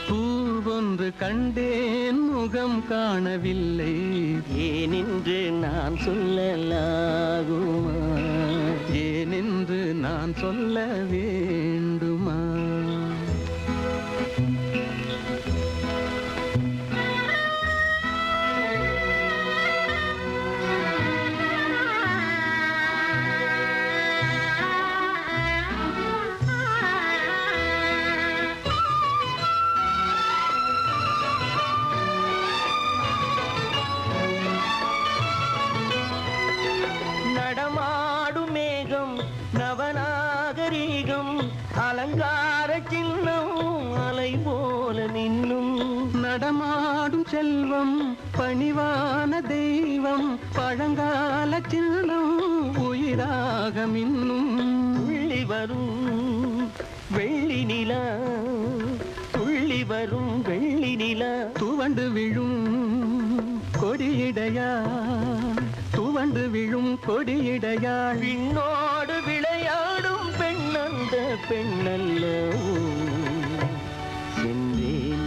பூவொன்று கண்டேன் முகம் காணவில்லை ஏனென்று நான் சொல்லலாகுமா ஏனென்று நான் சொல்ல வேண்டுமா நடமாடும் மேகம் நவநாகரீகம் அலங்கார சின்னம் அலை போல நின்னும் நடமாடும் செல்வம் பணிவான தெய்வம் பழங்கால சின்னம் உயிராக மின்னும் துள்ளி வரும் வெள்ளி நிலா துள்ளி வரும் வெள்ளி நிலா துவண்டு விழும் கொடியிடையா துவண்டு விழும் கொடியிடையாள் விண்ணோடு விளையாடும் பெண்ணந்த பெண்ணல்ல சென்றேன்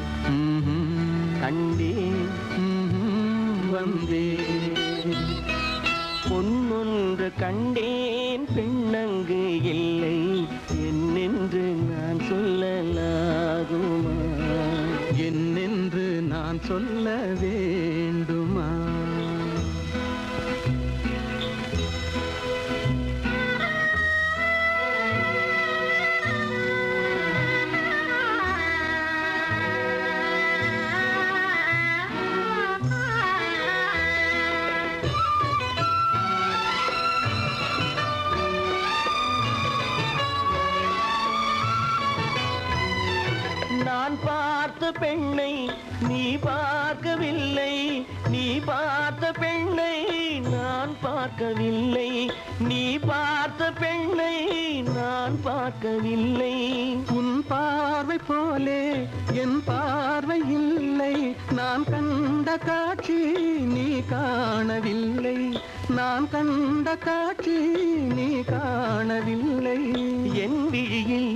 கண்டேன் வந்தேன் பொன்னொன்று கண்டேன் பெண்ணங்கு இல்லை என்னென்று நான் சொல்லலாகுமா என்னென்று நான் சொல்ல வேண்டுமா நான் பார்த்த பெண்ணை நீ பார்க்கவில்லை நீ பார்த்த பெண்ணை நான் பார்க்கவில்லை நீ பார்த்த பெண்ணை நான் பார்க்கவில்லை உன் பார்வை போலே என் பார்வை இல்லை நான் கண்ட காட்சி நீ காணவில்லை நான் கண்ட காட்சி நீ காணவில்லை என் விழியில்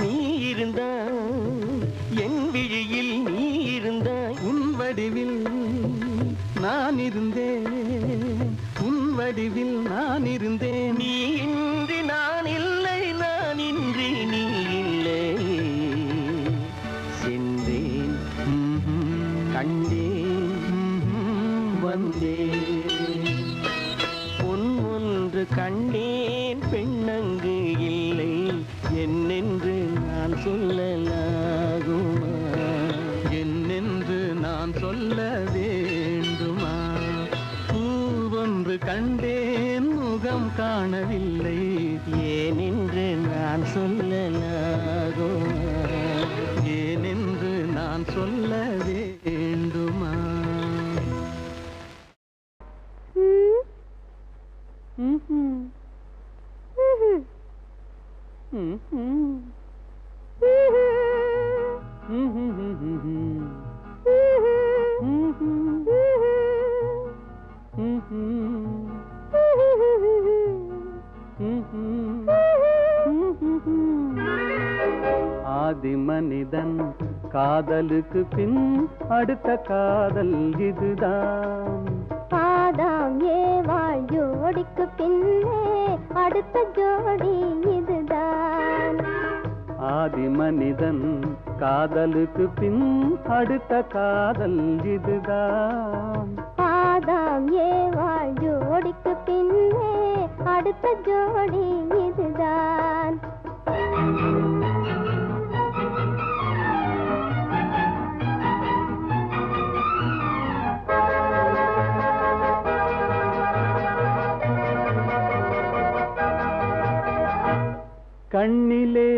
நீ இருந்தாய் என் விழியில் நீ இருந்தாய் உன் வடிவில் நான் இருந்தேன் உன் வடிவில் நான் இருந்தேன் நீ இன்றி நான் இல்லை நான் இன்றி நீ இல்லை சென்றேன் கண்டேன் வந்தேன் பொன் ஒன்று கண்டேன் பெண்ணங்கு இல்லை என்னென்று நான் சொல்லலாகுமா என்னென்று நான் சொல்ல வேண்டுமா பூவொன்று கண்டேன் முகம் காணவில்லை ஏனென்று நான் சொல்லலாகுமா ஏனென்று நான் சொல்ல வேண்டுமா ஆதி மனிதன் காதலுக்கு பின் அடுத்த காதல் இதுதான் ஆதாம் ஏவாள் ஜோடிக்கு பின்னே அடுத்த ஜோடி இதுதான் ஆதி மனிதன் காதலுக்கு பின் அடுத்த காதல் இதுதான் ஆதாம் ஏவாள் ஜோடிக்கு பின்னே அடுத்த ஜோடி இதுதான் கண்ணிலே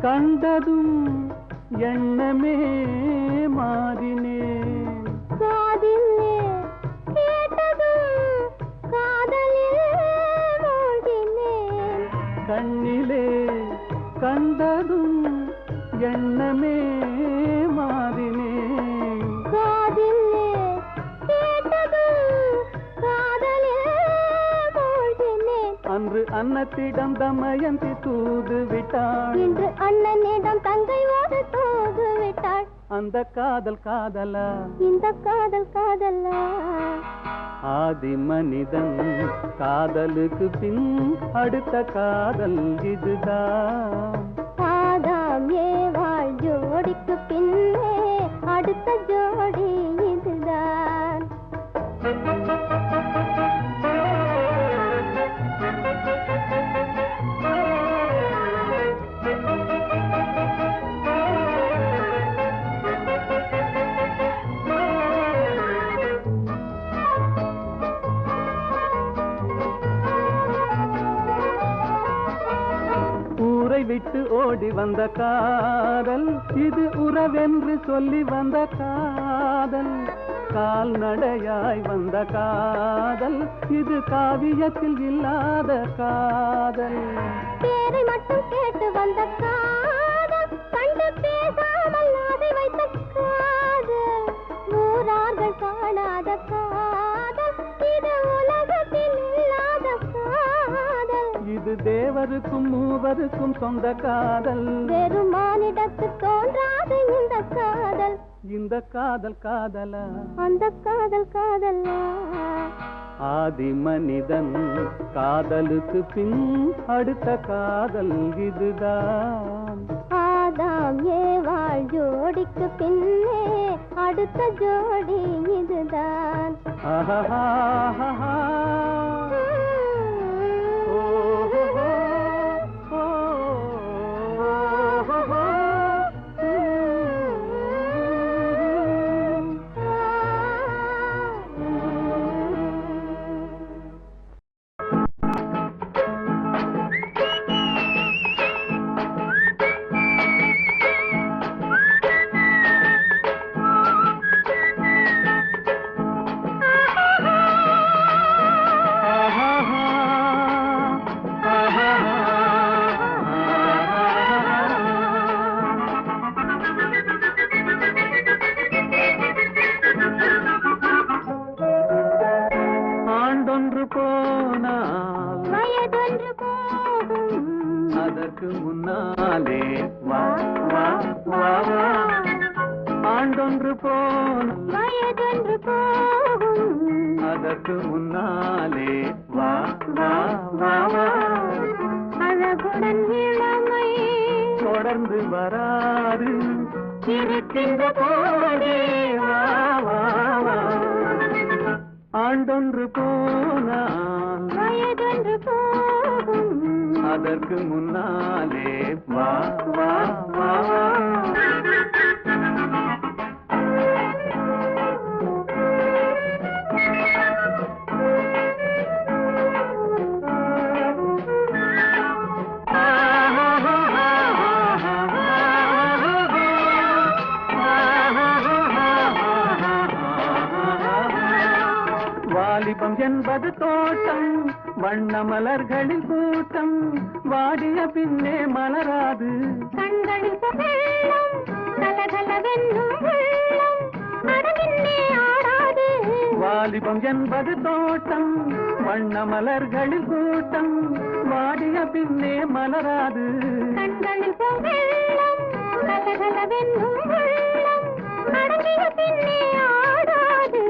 கண்டதும் எண்ணமே மாறினே காதிலே கேட்டதும் காதல் அன்னத்திடம் தமயந்தி தூது விட்டாள். இன்று அண்ணனிடம் தங்கை ஒரு தூது விட்டாள். அந்த காதல் காதலா, இந்த காதல் காதலா? ஆதி மனிதன் காதலுக்கு பின் அடுத்த காதல் இதுதான். ஆதாம் ஏவாள் ஜோடிக்கு பின்னே அடுத்த ஜோடி இதுதான். ஊரை விட்டு ஓடி வந்த காதல், இது உறவென்று சொல்லி வந்த காதல். கால்நடையாய் வந்த காதல், இது காவியத்தில் இல்லாத காதல். பேரை மட்டும் கேட்டு வந்த காதல், கண்டு பேசாமல் ஆசை வைத்த காதல். ஊரார்கள் காணாத காதல், இது உலகத்தில் இல்லாத காதல். இது தேவருக்கும் மூவருக்கும் சொந்த காதல். வெறும் மானிடத்து தோன்றாது இந்த காதல். இந்த காதல் காதலா, அந்த காதல் காதலா? ஆதி மனிதன் காதலுக்கு பின் அடுத்த காதல் இதுதான். ஆதாம் ஏவாள் ஜோடிக்கு பின்னே அடுத்த ஜோடி இதுதான். ஆஹாஹாஹா. அதற்கு முன்னாலே வா வா வா வா. ஆண்டொன்று போன வயதொன்று போகும், அதற்கு முன்னாலே வா வா வா வா. அழகுடன் இளமை தொடர்ந்து வராது இருக்கின்ற போதே வா வா வா. ஆண்டொன்று போனால் வயதொன்று போகும், அதற்கு முன்னாலே வா வா வா வா. வாலிபம் என்பது தோட்டம், வண்ண மலர்களின் கூட்டம், வாடிய பின்னே மலராது. கண்களில் வெள்ளம் கலகலவென்னும் வெள்ளம், அடகின்னே ஆடாது. வாலிபம் என்பது தோட்டம், வண்ண மலர்களின் கூட்டம், வாடிய பின்னே மலராது. கண்களில் வெள்ளம் கலகலவென்னும் வெள்ளம், அடங்கிய பின்னே ஆடாது.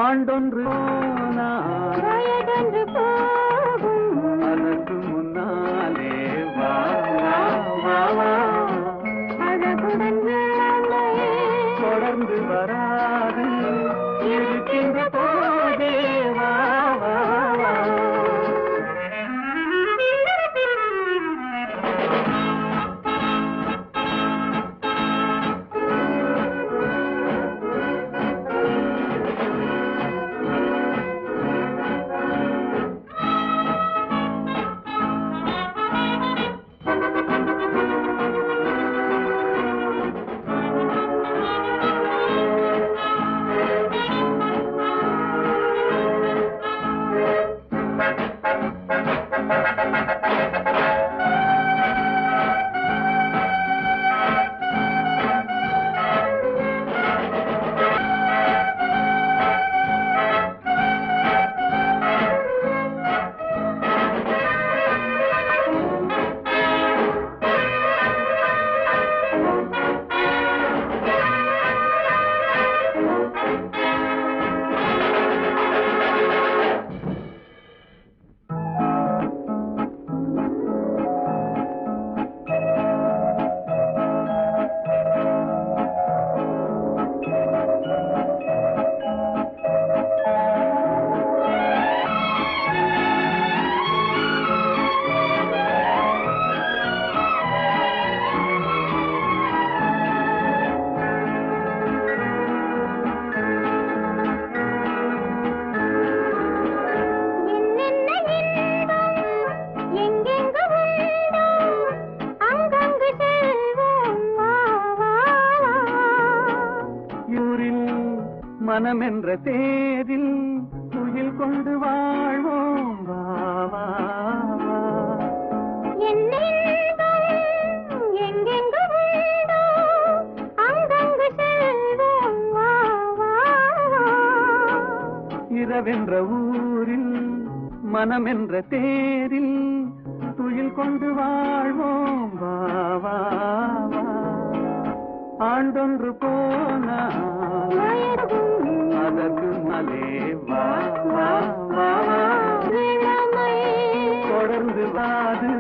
ஆண்டொன்று போனால் வயதொன்று போகும், அதற்கு முன்னாலே வா வா வா வா. அழகுடன் இளமை தொடர்ந்து வராது இருக்கின்ற போதே வா வா வா. மனம் என்ற தேரில் துயில் கொண்டு வாழ்வோம் வா வா வா. என் இன்பம் எங்கெங்கு உண்டோ அங்கங்கு செல்வோம் வா வா வா. இரவென்ற ஊரில் மனம் என்ற தேரில் துயில் கொண்டு வாழ்வோம் வா வா வா. ஆண்டொன்று போனால் அதற்கு மலே வா வா வா வா. தொடர்ந்து வாது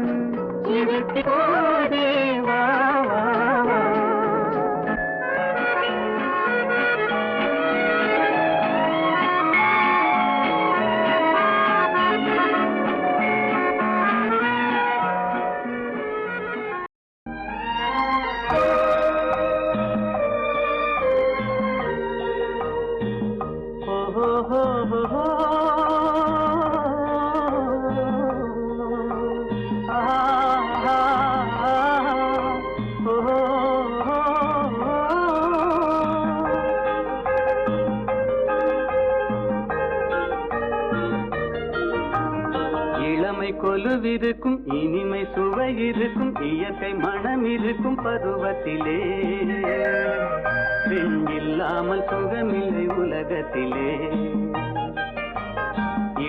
இருக்கு போதே வா வா வா. இளமை கொலுவிருக்கும் இனிமை சுவை இருக்கும் இயற்கை மனம் இருக்கும் பருவத்திலே பெண் இல்லாமல் சுகமில்லை உலகத்திலே.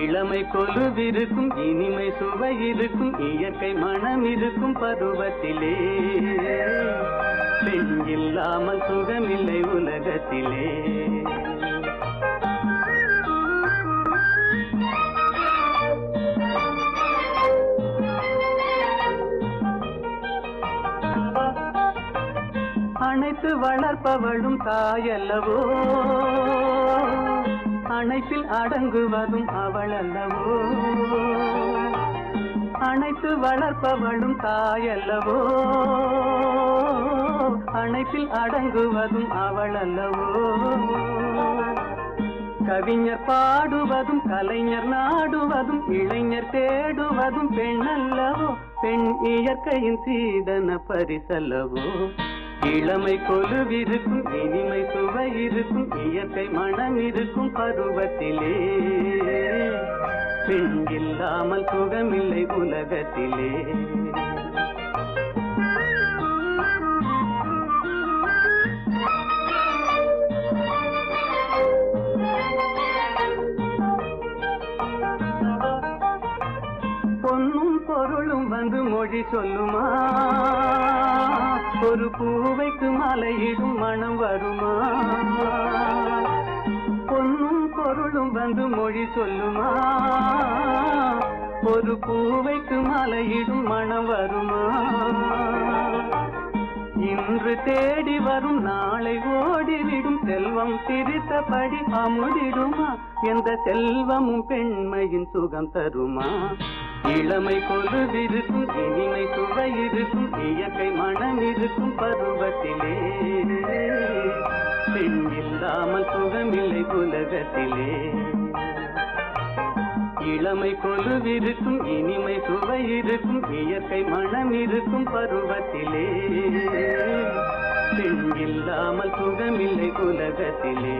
இளமை கொலுவிருக்கும் இனிமை சுவை இருக்கும் இயற்கை மனம் இருக்கும் பருவத்திலே பெண் இல்லாமல் சுகமில்லை உலகத்திலே. அணைத்து வளர்ப்பவளும் தாயல்லவோ அணைப்பில் அடங்குவதும் அவள் அல்லவோ. அணைத்து வளர்ப்பவளும் தாயல்லவோ அணைப்பில் அடங்குவதும் அவள் அல்லவோ. கவிஞர் பாடுவதும் கலைஞர் நாடுவதும் இளைஞர் தேடுவதும் பெண் அல்லவோ. பெண் இயற்கையின் சீதன பரிசல்லவோ. இளமை கொலுவிருக்கும் இனிமை சுவை இருக்கும் இயற்கை மனம் இருக்கும் பருவத்திலே பெண் இல்லாமல் சுகமில்லை உலகத்திலே. பொன்னும் பொருளும் வந்து மொழி சொல்லுமா ஒரு பூவைக்கு மலையிடும் மனம் வருமா. பொன்னும் பொருளும் வந்து மொழி சொல்லுமா ஒரு பூவைக்கு மலையிடும் மனம் வருமா. இன்று தேடி வரும் நாளை ஓடிவிடும் செல்வம் சிரித்தபடி அமுதிடுமா. எந்த செல்வமும் பெண்மையின் சுகம் தருமா. இளமை கொலுவிருக்கும் இனிமை சுவை இருக்கும் இயற்கை மனம் இருக்கும் பருவத்திலே பெண் இல்லாமல் சுகமில்லை உலகத்திலே. இளமை கொலுவிருக்கும் இனிமை சுவை இருக்கும் இயற்கை மனம் இருக்கும் பருவத்திலே பெண் இல்லாமல் சுகமில்லை உலகத்திலே.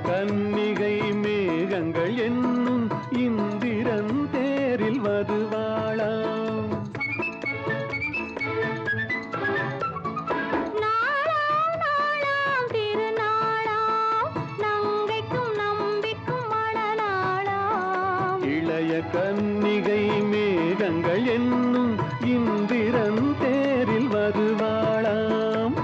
கன்னிகை மேகங்கள் என்னும் இந்திரன் தேரில் வருவாளாம். இளைய கன்னிகை மேகங்கள் என்னும் இந்திரன் தேரில் வருவாளாம்.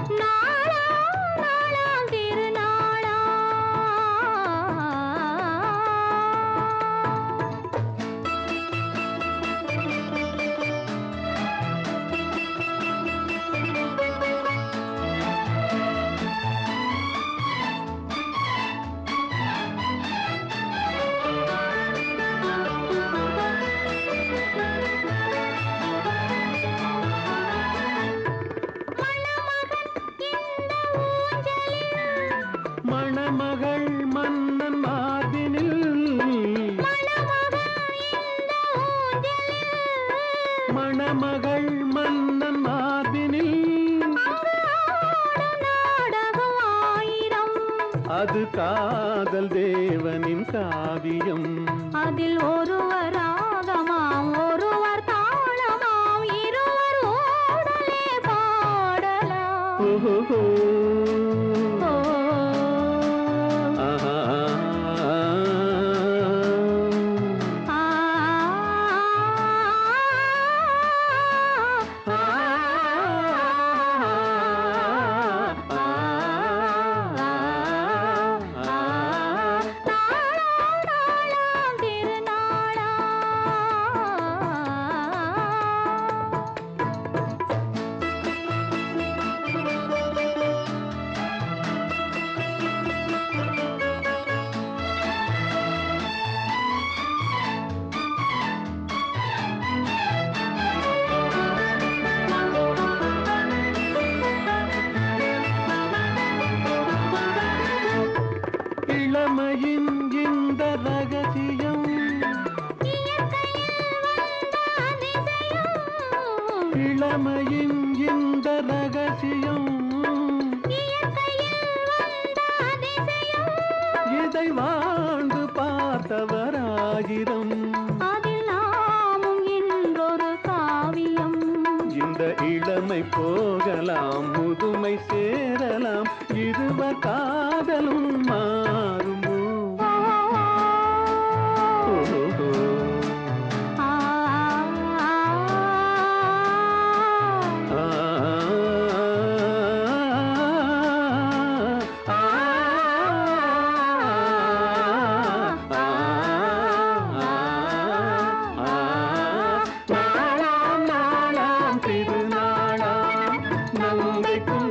அது காதல் தேவனின் காவியம். அதில் ஒருவர் ராகமாம் ஒருவர் தாளமாம் இருவர் ஓடலே பாடலாம். ஓஹோ இளமையின் இந்த ரகசியம், இளமையின் இந்த ரகசியம், இதை வாழ்ந்து பார்த்தவராயிரம். அதில் நாமும் இன்றொரு காவியம். இந்த இளமை போகலாம் முதுமை சேரலாம் இருவர் காதலும் மாறுமோ. ஓஹோ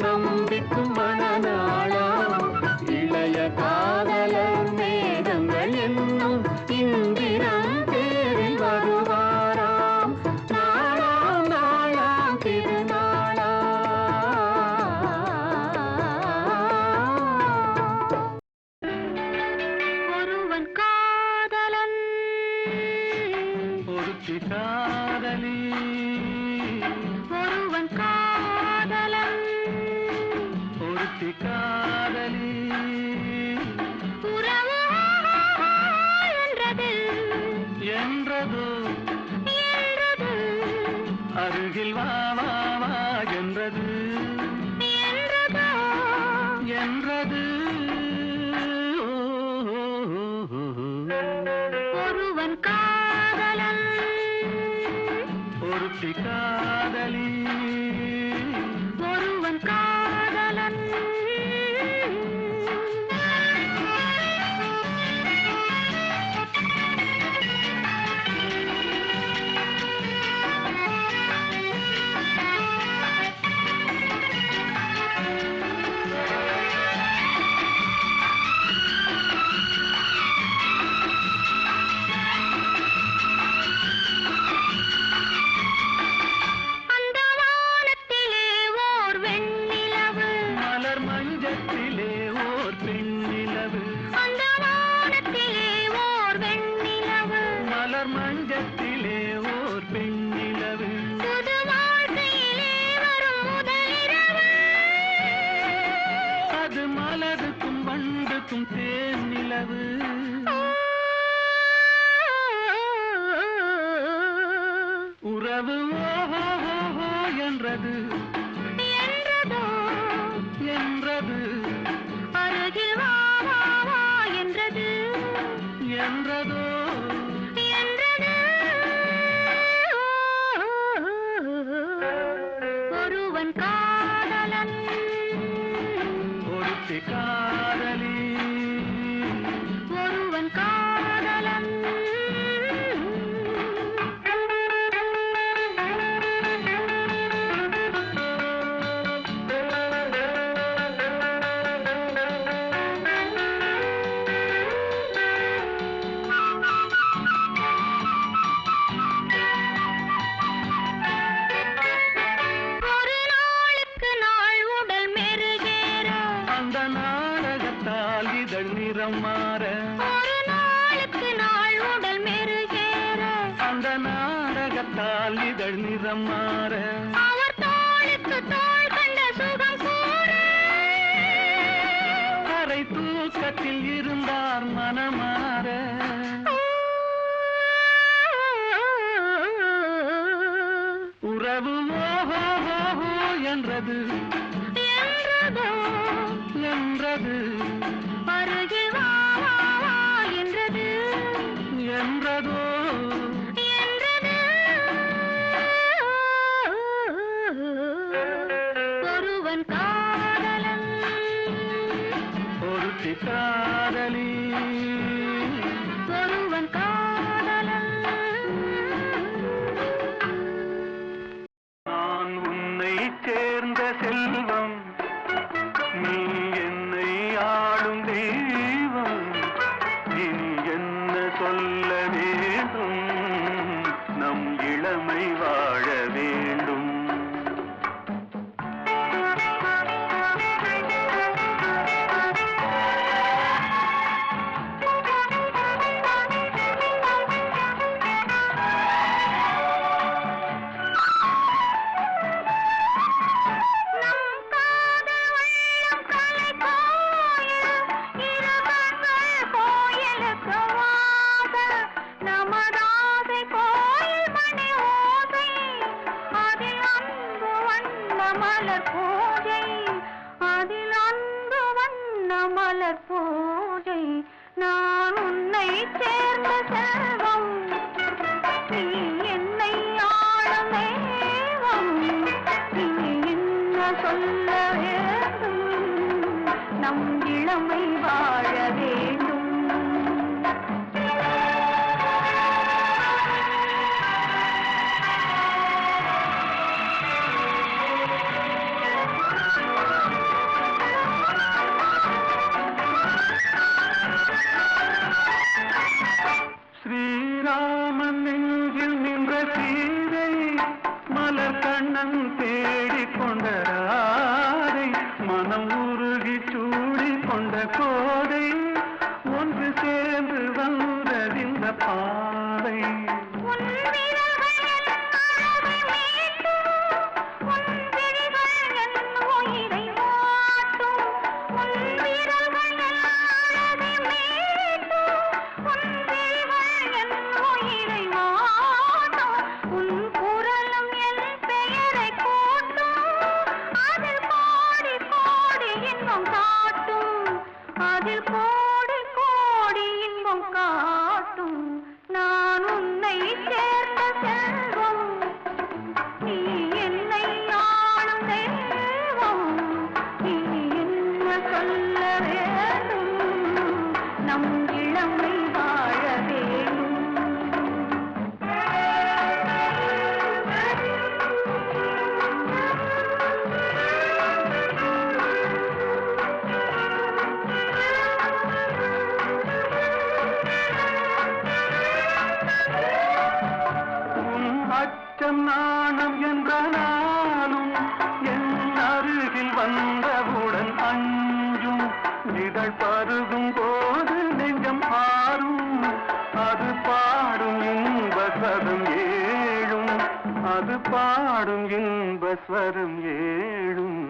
நம்பிக்கும் மனநாளாம் இளைய காதலர் மேகங்கள் என்னும் இந்திரன் தேரில் வருவாராம். நாளாம் நாளாம் திருநாளாம். ஒருவன் காதலன் ஒருத்தி காதலி, ஒருவன் காதலன் ஒருத்தி காதலி. உறவு என்றது என்றதோ என்றது அருகில் வா வா வா என்றது என்றதோ என்றது. ஒருவன் காதலன் ஒருத்தி காதலி, ஒருவன் காதலன். அந்த வானத்திலே ஓர் வெண்ணிலவு, மலர் மஞ்சத்திலே ஓர் பெண்ணிலவு, அந்த வானத்திலே ஓர் வெண்ணிலவு, மலர் மஞ்சத்திலே ஓர் பெண்ணிலவு. புது வாழ்க்கையிலே வரும் முதலிரவு. அது மலருக்கும் வண்டுக்கும் தேனிலவு. உறவு ஓஹோ ஓஹோ என்றது என்றதோ என்றது அருகில் வா வா வா என்றது என்றதோ. என்றது. ஒருவன் காதலன் ஒருத்தி காதலி, ஒருவன் காதலன். ஒரு நாளுக்கு நாள் உடல் மெருகேற, அந்த நாடகத்தால் இதழ் நிறம் மாற, ஒரு நாளுக்கு நாள் உடல் மெருகேற, அந்த நாடகத்தால் இதழ் நிறம் மாற. அவர் தோளுக்கு தோள் கண்ட சுகம் கூற, அரை தூக்க என்றது என்றதோ என்றது அருகில் வா வா வா என்றது என்றதோ என்றது ஒருவன் காதலன் ஒருத்தி காதலி ஒருவன் காதலன் நான் உன்னை சேர்ந்த செல்வம் நீ என்னை ஆளும் தெய்வம் இனி என்ன சொல்ல வேண்டும் நம் இளமை வாழ வேண்டும் மலர் பூஜை நான் உன்னை சேர்ந்த செல்வம் நீ என்னை ஆளும் தெய்வம் நீ என்ன சொல்ல வேண்டும் நம் இளமை வாழ வேண்டும் ஸ்ரீராமன் நெஞ்சில் நின்ற சீதை மலர் கண்ணன் தேடிக் கொண்ட ராதை மனம் உருகி சூடி கொண்ட கோதை ஒன்று சேர்ந்து வந்ததிந்த பாதை அதில் கோடி கோடி இன்பம் காட்டும் நான் உன்னை சேர்ந்த செல்வம் நீ என்னை ஆளும் தெய்வம் நீ என்ன சொல்ல வேண்டும் நம் இளமை வாழ வேண்டும் அச்சம் நாணம் என்ற நாளும் என் அருகில் வந்தவுடன் அஞ்சும் இதழ் பருகும் போது நெஞ்சம் ஆறும் அது பாடும் இன்ப ஸ்வரம் ஏழும் அது பாடும் இன்ப ஸ்வரம் ஏழும்